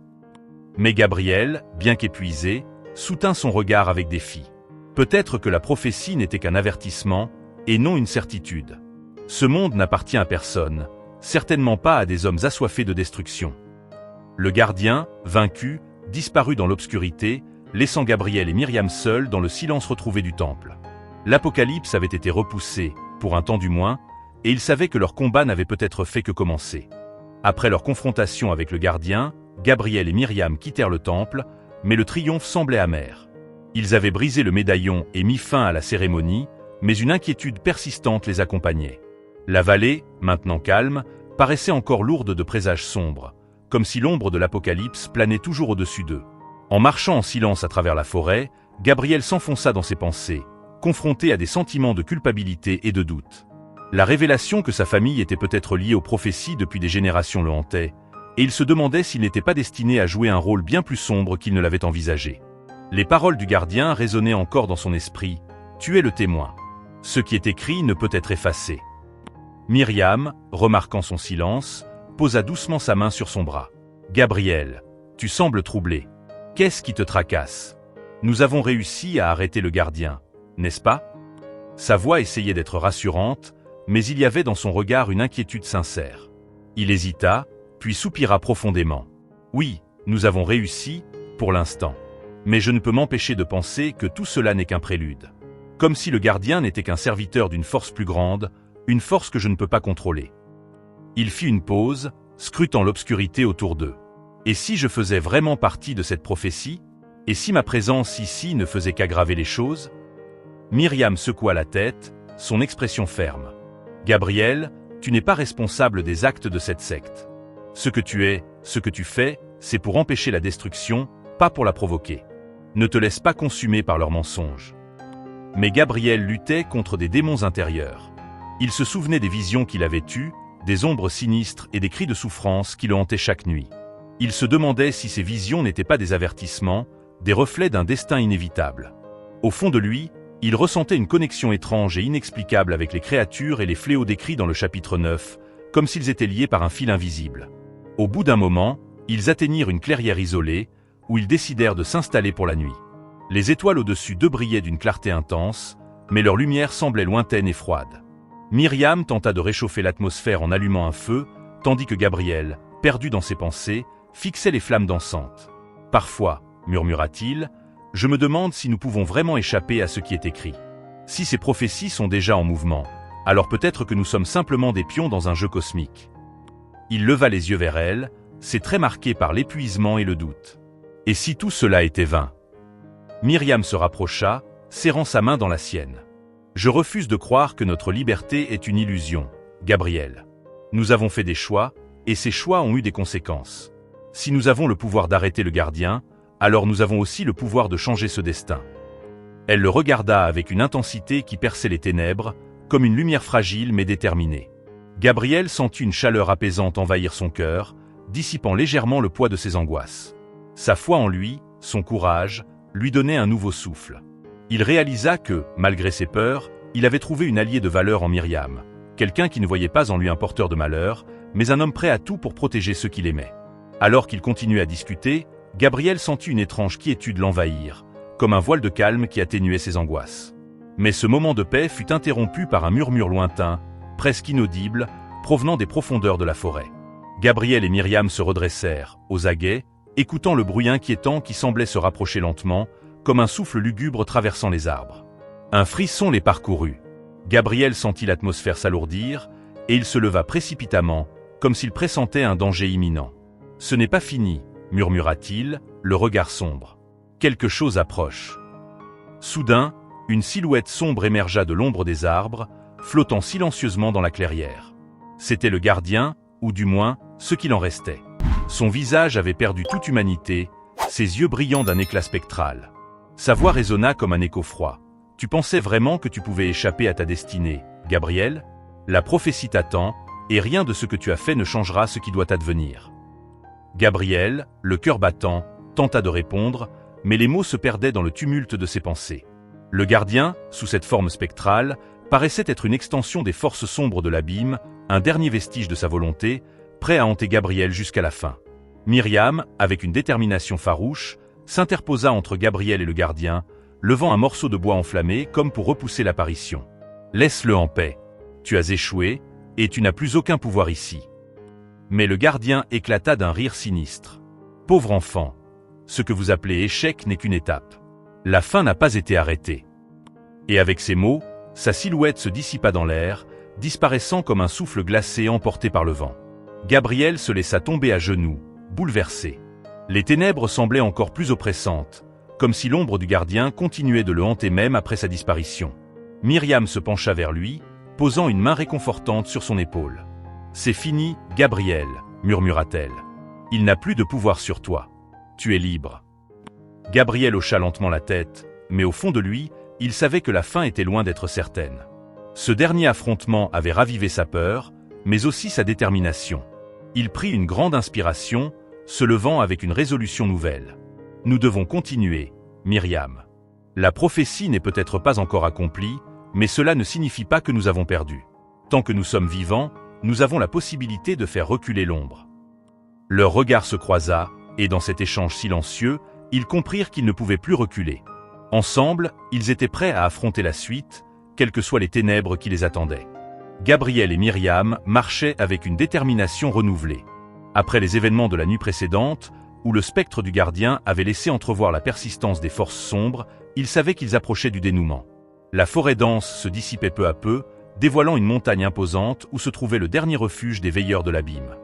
Mais Gabriel, bien qu'épuisé, soutint son regard avec défi. Peut-être que la prophétie n'était qu'un avertissement, et non une certitude. Ce monde n'appartient à personne, certainement pas à des hommes assoiffés de destruction. Le gardien, vaincu, disparut dans l'obscurité, laissant Gabriel et Myriam seuls dans le silence retrouvé du temple. L'Apocalypse avait été repoussé, pour un temps du moins, et ils savaient que leur combat n'avait peut-être fait que commencer. Après leur confrontation avec le gardien, Gabriel et Myriam quittèrent le temple, mais le triomphe semblait amer. Ils avaient brisé le médaillon et mis fin à la cérémonie, mais une inquiétude persistante les accompagnait. La vallée, maintenant calme, paraissait encore lourde de présages sombres, comme si l'ombre de l'Apocalypse planait toujours au-dessus d'eux. En marchant en silence à travers la forêt, Gabriel s'enfonça dans ses pensées, confronté à des sentiments de culpabilité et de doute. La révélation que sa famille était peut-être liée aux prophéties depuis des générations le hantait, et il se demandait s'il n'était pas destiné à jouer un rôle bien plus sombre qu'il ne l'avait envisagé. Les paroles du gardien résonnaient encore dans son esprit. « Tu es le témoin. Ce qui est écrit ne peut être effacé. » Myriam, remarquant son silence, posa doucement sa main sur son bras. « Gabriel, tu sembles troublé. Qu'est-ce qui te tracasse? Nous avons réussi à arrêter le gardien, n'est-ce pas ?» Sa voix essayait d'être rassurante, mais il y avait dans son regard une inquiétude sincère. Il hésita, puis soupira profondément. « Oui, nous avons réussi, pour l'instant. Mais je ne peux m'empêcher de penser que tout cela n'est qu'un prélude. Comme si le gardien n'était qu'un serviteur d'une force plus grande, une force que je ne peux pas contrôler. » Il fit une pause, scrutant l'obscurité autour d'eux. « Et si je faisais vraiment partie de cette prophétie? Et si ma présence ici ne faisait qu'aggraver les choses ?» Myriam secoua la tête, son expression ferme. « Gabriel, tu n'es pas responsable des actes de cette secte. Ce que tu es, ce que tu fais, c'est pour empêcher la destruction, pas pour la provoquer. Ne te laisse pas consumer par leurs mensonges. » Mais Gabriel luttait contre des démons intérieurs. Il se souvenait des visions qu'il avait eues, des ombres sinistres et des cris de souffrance qui le hantaient chaque nuit. Il se demandait si ces visions n'étaient pas des avertissements, des reflets d'un destin inévitable. Au fond de lui, il ressentait une connexion étrange et inexplicable avec les créatures et les fléaux décrits dans le chapitre 9, comme s'ils étaient liés par un fil invisible. Au bout d'un moment, ils atteignirent une clairière isolée, où ils décidèrent de s'installer pour la nuit. Les étoiles au-dessus d'eux brillaient d'une clarté intense, mais leur lumière semblait lointaine et froide. Myriam tenta de réchauffer l'atmosphère en allumant un feu, tandis que Gabriel, perdu dans ses pensées, fixait les flammes dansantes. « Parfois, murmura-t-il, je me demande si nous pouvons vraiment échapper à ce qui est écrit. Si ces prophéties sont déjà en mouvement, alors peut-être que nous sommes simplement des pions dans un jeu cosmique. » Il leva les yeux vers elle, ses traits marqués par l'épuisement et le doute. « Et si tout cela était vain ?» Myriam se rapprocha, serrant sa main dans la sienne. « Je refuse de croire que notre liberté est une illusion, Gabriel. Nous avons fait des choix, et ces choix ont eu des conséquences. Si nous avons le pouvoir d'arrêter le gardien, alors nous avons aussi le pouvoir de changer ce destin. » Elle le regarda avec une intensité qui perçait les ténèbres, comme une lumière fragile mais déterminée. Gabriel sentit une chaleur apaisante envahir son cœur, dissipant légèrement le poids de ses angoisses. Sa foi en lui, son courage, lui donnait un nouveau souffle. Il réalisa que, malgré ses peurs, il avait trouvé une alliée de valeur en Myriam, quelqu'un qui ne voyait pas en lui un porteur de malheur, mais un homme prêt à tout pour protéger ceux qu'il aimait. Alors qu'ils continuaient à discuter, Gabriel sentit une étrange quiétude l'envahir, comme un voile de calme qui atténuait ses angoisses. Mais ce moment de paix fut interrompu par un murmure lointain, presque inaudible, provenant des profondeurs de la forêt. Gabriel et Myriam se redressèrent, aux aguets, écoutant le bruit inquiétant qui semblait se rapprocher lentement, comme un souffle lugubre traversant les arbres. Un frisson les parcourut. Gabriel sentit l'atmosphère s'alourdir, et il se leva précipitamment, comme s'il pressentait un danger imminent. « Ce n'est pas fini », murmura-t-il, le regard sombre. « Quelque chose approche. » Soudain, Une silhouette sombre émergea de l'ombre des arbres, flottant silencieusement dans la clairière. C'était le gardien, ou du moins, ce qu'il en restait. Son visage avait perdu toute humanité, ses yeux brillants d'un éclat spectral. Sa voix résonna comme un écho froid. « Tu pensais vraiment que tu pouvais échapper à ta destinée, Gabriel ? La prophétie t'attend, et rien de ce que tu as fait ne changera ce qui doit advenir. » Gabriel, le cœur battant, tenta de répondre, mais les mots se perdaient dans le tumulte de ses pensées. Le gardien, sous cette forme spectrale, paraissait être une extension des forces sombres de l'abîme, un dernier vestige de sa volonté, prêt à hanter Gabriel jusqu'à la fin. Myriam, avec une détermination farouche, s'interposa entre Gabriel et le gardien, levant un morceau de bois enflammé comme pour repousser l'apparition. « Laisse-le en paix. Tu as échoué, et tu n'as plus aucun pouvoir ici. » Mais le gardien éclata d'un rire sinistre. « Pauvre enfant, ce que vous appelez échec n'est qu'une étape. La fin n'a pas été arrêtée. » Et avec ces mots, sa silhouette se dissipa dans l'air, disparaissant comme un souffle glacé emporté par le vent. Gabriel se laissa tomber à genoux, bouleversé. Les ténèbres semblaient encore plus oppressantes, comme si l'ombre du gardien continuait de le hanter même après sa disparition. Myriam se pencha vers lui, posant une main réconfortante sur son épaule. « C'est fini, Gabriel, » murmura-t-elle. « Il n'a plus de pouvoir sur toi. Tu es libre. » Gabriel hocha lentement la tête, mais au fond de lui, il savait que la fin était loin d'être certaine. Ce dernier affrontement avait ravivé sa peur, mais aussi sa détermination. Il prit une grande inspiration, se levant avec une résolution nouvelle. « Nous devons continuer, Myriam. La prophétie n'est peut-être pas encore accomplie, mais cela ne signifie pas que nous avons perdu. Tant que nous sommes vivants, nous avons la possibilité de faire reculer l'ombre. » Leur regard se croisa, et dans cet échange silencieux, ils comprirent qu'ils ne pouvaient plus reculer. Ensemble, ils étaient prêts à affronter la suite, quelles que soient les ténèbres qui les attendaient. Gabriel et Myriam marchaient avec une détermination renouvelée. Après les événements de la nuit précédente, où le spectre du gardien avait laissé entrevoir la persistance des forces sombres, ils savaient qu'ils approchaient du dénouement. La forêt dense se dissipait peu à peu, dévoilant une montagne imposante où se trouvait le dernier refuge des veilleurs de l'abîme.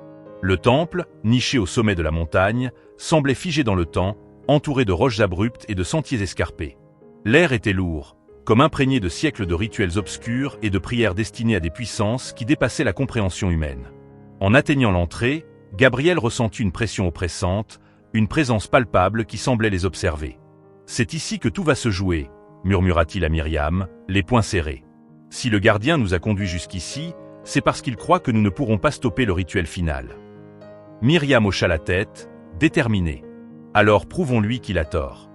Le temple, niché au sommet de la montagne, semblait figé dans le temps, entouré de roches abruptes et de sentiers escarpés. L'air était lourd, comme imprégné de siècles de rituels obscurs et de prières destinées à des puissances qui dépassaient la compréhension humaine. En atteignant l'entrée, Gabriel ressentit une pression oppressante, une présence palpable qui semblait les observer. « C'est ici que tout va se jouer », murmura-t-il à Myriam, les poings serrés. « Si le gardien nous a conduits jusqu'ici, c'est parce qu'il croit que nous ne pourrons pas stopper le rituel final. » Myriam hocha la tête, déterminée. « Alors prouvons-lui qu'il a tort. »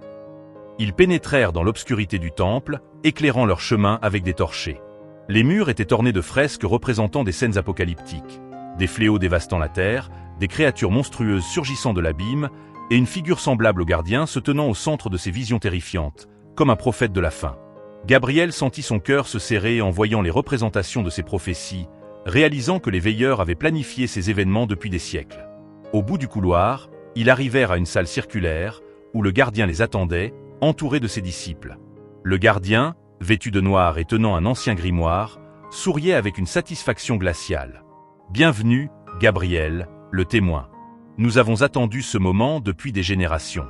Ils pénétrèrent dans l'obscurité du temple, éclairant leur chemin avec des torchers. Les murs étaient ornés de fresques représentant des scènes apocalyptiques, des fléaux dévastant la terre, des créatures monstrueuses surgissant de l'abîme, et une figure semblable au gardien se tenant au centre de ces visions terrifiantes, comme un prophète de la fin. Gabriel sentit son cœur se serrer en voyant les représentations de ces prophéties, réalisant que les veilleurs avaient planifié ces événements depuis des siècles. Au bout du couloir, ils arrivèrent à une salle circulaire, où le gardien les attendait, entouré de ses disciples. Le gardien, vêtu de noir et tenant un ancien grimoire, souriait avec une satisfaction glaciale. « Bienvenue, Gabriel, le témoin. Nous avons attendu ce moment depuis des générations.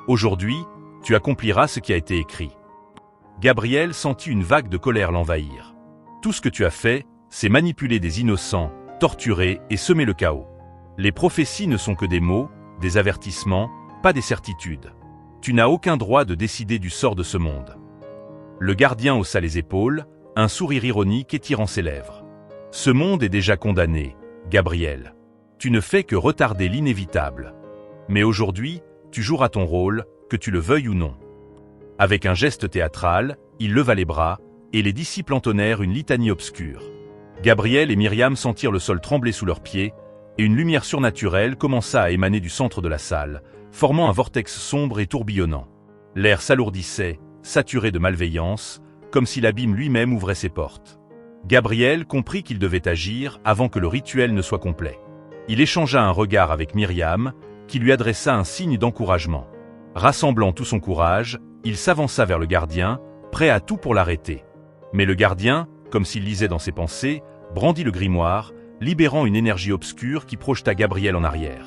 Aujourd'hui, tu accompliras ce qui a été écrit. » Gabriel sentit une vague de colère l'envahir. « Tout ce que tu as fait, c'est manipuler des innocents, torturer et semer le chaos. Les prophéties ne sont que des mots, des avertissements, pas des certitudes. Tu n'as aucun droit de décider du sort de ce monde. » Le gardien haussa les épaules, un sourire ironique étirant ses lèvres. « Ce monde est déjà condamné, Gabriel. Tu ne fais que retarder l'inévitable. Mais aujourd'hui, tu joueras ton rôle, que tu le veuilles ou non. » Avec un geste théâtral, il leva les bras, et les disciples entonnèrent une litanie obscure. Gabriel et Myriam sentirent le sol trembler sous leurs pieds, et une lumière surnaturelle commença à émaner du centre de la salle, formant un vortex sombre et tourbillonnant. L'air s'alourdissait, saturé de malveillance, comme si l'abîme lui-même ouvrait ses portes. Gabriel comprit qu'il devait agir avant que le rituel ne soit complet. Il échangea un regard avec Myriam, qui lui adressa un signe d'encouragement. Rassemblant tout son courage, il s'avança vers le gardien, prêt à tout pour l'arrêter. Mais le gardien, comme s'il lisait dans ses pensées, brandit le grimoire, libérant une énergie obscure qui projeta Gabriel en arrière.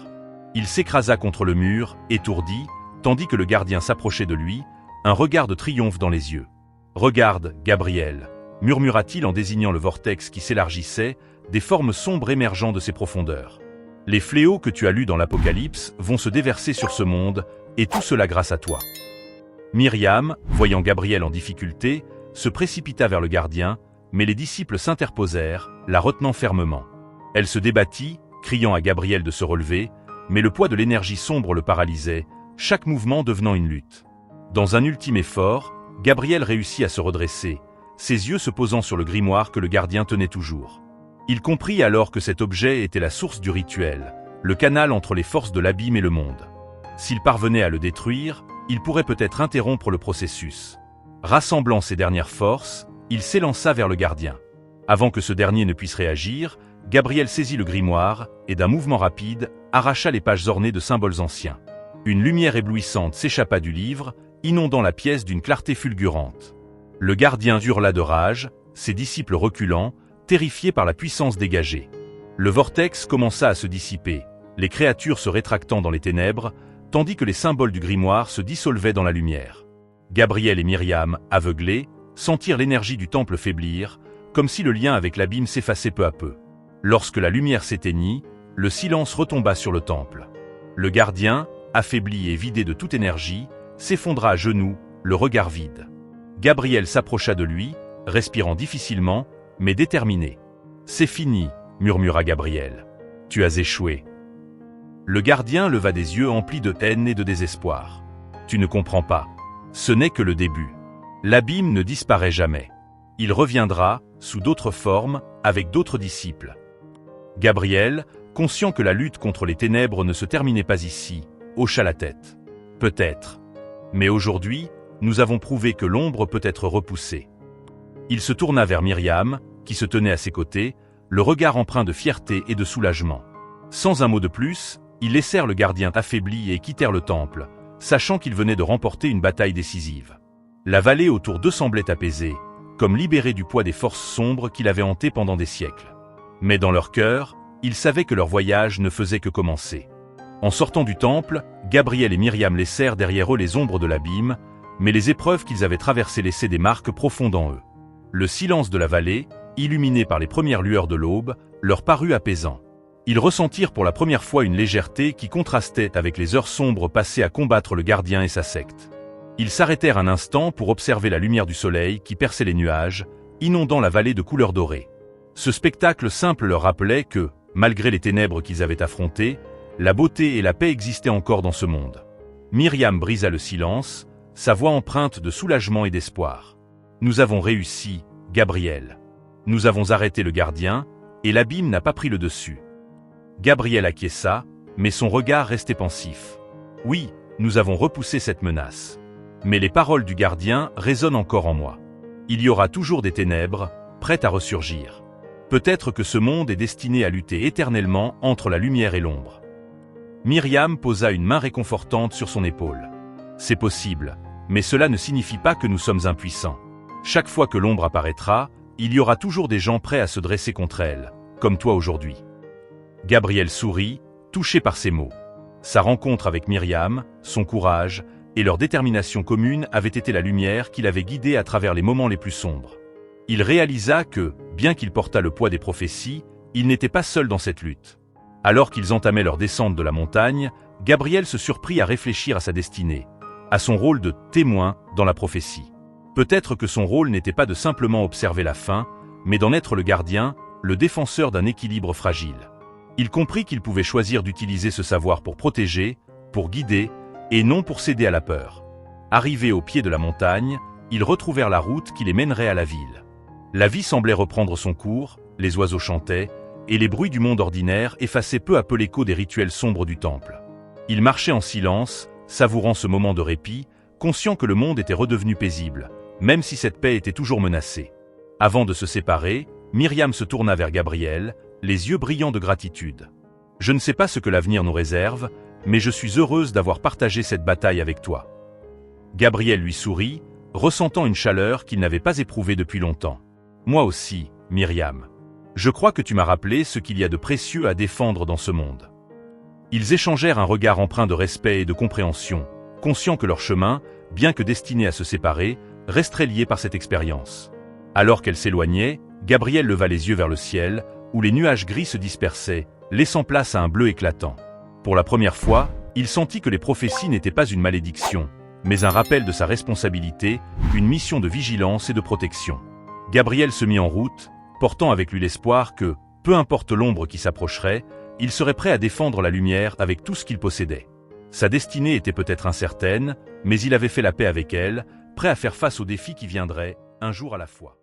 Il s'écrasa contre le mur, étourdi, tandis que le gardien s'approchait de lui, un regard de triomphe dans les yeux. « Regarde, Gabriel, murmura-t-il en désignant le vortex qui s'élargissait, des formes sombres émergeant de ses profondeurs. Les fléaux que tu as lus dans l'Apocalypse vont se déverser sur ce monde, et tout cela grâce à toi. Myriam, voyant Gabriel en difficulté, se précipita vers le gardien, mais les disciples s'interposèrent, la retenant fermement. Elle se débattit, criant à Gabriel de se relever, mais le poids de l'énergie sombre le paralysait, chaque mouvement devenant une lutte. Dans un ultime effort, Gabriel réussit à se redresser, ses yeux se posant sur le grimoire que le gardien tenait toujours. Il comprit alors que cet objet était la source du rituel, le canal entre les forces de l'abîme et le monde. S'il parvenait à le détruire, il pourrait peut-être interrompre le processus. Rassemblant ses dernières forces, il s'élança vers le gardien. Avant que ce dernier ne puisse réagir, Gabriel saisit le grimoire et d'un mouvement rapide, arracha les pages ornées de symboles anciens. Une lumière éblouissante s'échappa du livre, inondant la pièce d'une clarté fulgurante. Le gardien hurla de rage, ses disciples reculant, terrifiés par la puissance dégagée. Le vortex commença à se dissiper, les créatures se rétractant dans les ténèbres, tandis que les symboles du grimoire se dissolvaient dans la lumière. Gabriel et Myriam, aveuglés, sentirent l'énergie du temple faiblir, comme si le lien avec l'abîme s'effaçait peu à peu. Lorsque la lumière s'éteignit, le silence retomba sur le temple. Le gardien, affaibli et vidé de toute énergie, s'effondra à genoux, le regard vide. Gabriel s'approcha de lui, respirant difficilement, mais déterminé. « C'est fini, » murmura Gabriel. « Tu as échoué. » Le gardien leva des yeux emplis de haine et de désespoir. « Tu ne comprends pas. Ce n'est que le début. L'abîme ne disparaît jamais. Il reviendra, sous d'autres formes, avec d'autres disciples. » Gabriel, conscient que la lutte contre les ténèbres ne se terminait pas ici, hocha la tête. « Peut-être. Mais aujourd'hui, nous avons prouvé que l'ombre peut être repoussée. » Il se tourna vers Myriam, qui se tenait à ses côtés, le regard empreint de fierté et de soulagement. Sans un mot de plus, ils laissèrent le gardien affaibli et quittèrent le temple, sachant qu'ils venaient de remporter une bataille décisive. La vallée autour d'eux semblait apaisée, comme libérée du poids des forces sombres qui l'avaient hantée pendant des siècles. Mais dans leur cœur, ils savaient que leur voyage ne faisait que commencer. En sortant du temple, Gabriel et Myriam laissèrent derrière eux les ombres de l'abîme, mais les épreuves qu'ils avaient traversées laissaient des marques profondes en eux. Le silence de la vallée, illuminé par les premières lueurs de l'aube, leur parut apaisant. Ils ressentirent pour la première fois une légèreté qui contrastait avec les heures sombres passées à combattre le gardien et sa secte. Ils s'arrêtèrent un instant pour observer la lumière du soleil qui perçait les nuages, inondant la vallée de couleur dorée. Ce spectacle simple leur rappelait que, malgré les ténèbres qu'ils avaient affrontées, la beauté et la paix existaient encore dans ce monde. Myriam brisa le silence, sa voix empreinte de soulagement et d'espoir. « Nous avons réussi, Gabriel. Nous avons arrêté le gardien, et l'abîme n'a pas pris le dessus. » Gabriel acquiesça, mais son regard restait pensif. « Oui, nous avons repoussé cette menace. Mais les paroles du gardien résonnent encore en moi. Il y aura toujours des ténèbres, prêtes à ressurgir. Peut-être que ce monde est destiné à lutter éternellement entre la lumière et l'ombre. » Myriam posa une main réconfortante sur son épaule. « C'est possible, mais cela ne signifie pas que nous sommes impuissants. Chaque fois que l'ombre apparaîtra, il y aura toujours des gens prêts à se dresser contre elle, comme toi aujourd'hui. » Gabriel sourit, touché par ces mots. Sa rencontre avec Myriam, son courage et leur détermination commune avaient été la lumière qui l'avait guidé à travers les moments les plus sombres. Il réalisa que, bien qu'il portât le poids des prophéties, il n'était pas seul dans cette lutte. Alors qu'ils entamaient leur descente de la montagne, Gabriel se surprit à réfléchir à sa destinée, à son rôle de témoin dans la prophétie. Peut-être que son rôle n'était pas de simplement observer la fin, mais d'en être le gardien, le défenseur d'un équilibre fragile. Il comprit qu'il pouvait choisir d'utiliser ce savoir pour protéger, pour guider, et non pour céder à la peur. Arrivés au pied de la montagne, ils retrouvèrent la route qui les mènerait à la ville. La vie semblait reprendre son cours, les oiseaux chantaient, et les bruits du monde ordinaire effaçaient peu à peu l'écho des rituels sombres du temple. Ils marchaient en silence, savourant ce moment de répit, conscients que le monde était redevenu paisible, même si cette paix était toujours menacée. Avant de se séparer, Myriam se tourna vers Gabriel, les yeux brillants de gratitude. « Je ne sais pas ce que l'avenir nous réserve, mais je suis heureuse d'avoir partagé cette bataille avec toi. » Gabriel lui sourit, ressentant une chaleur qu'il n'avait pas éprouvée depuis longtemps. « Moi aussi, Myriam. Je crois que tu m'as rappelé ce qu'il y a de précieux à défendre dans ce monde. » Ils échangèrent un regard empreint de respect et de compréhension, conscients que leur chemin, bien que destiné à se séparer, resterait liée par cette expérience. Alors qu'elle s'éloignait, Gabriel leva les yeux vers le ciel, où les nuages gris se dispersaient, laissant place à un bleu éclatant. Pour la première fois, il sentit que les prophéties n'étaient pas une malédiction, mais un rappel de sa responsabilité, une mission de vigilance et de protection. Gabriel se mit en route, portant avec lui l'espoir que, peu importe l'ombre qui s'approcherait, il serait prêt à défendre la lumière avec tout ce qu'il possédait. Sa destinée était peut-être incertaine, mais il avait fait la paix avec elle, prêt à faire face aux défis qui viendraient, un jour à la fois.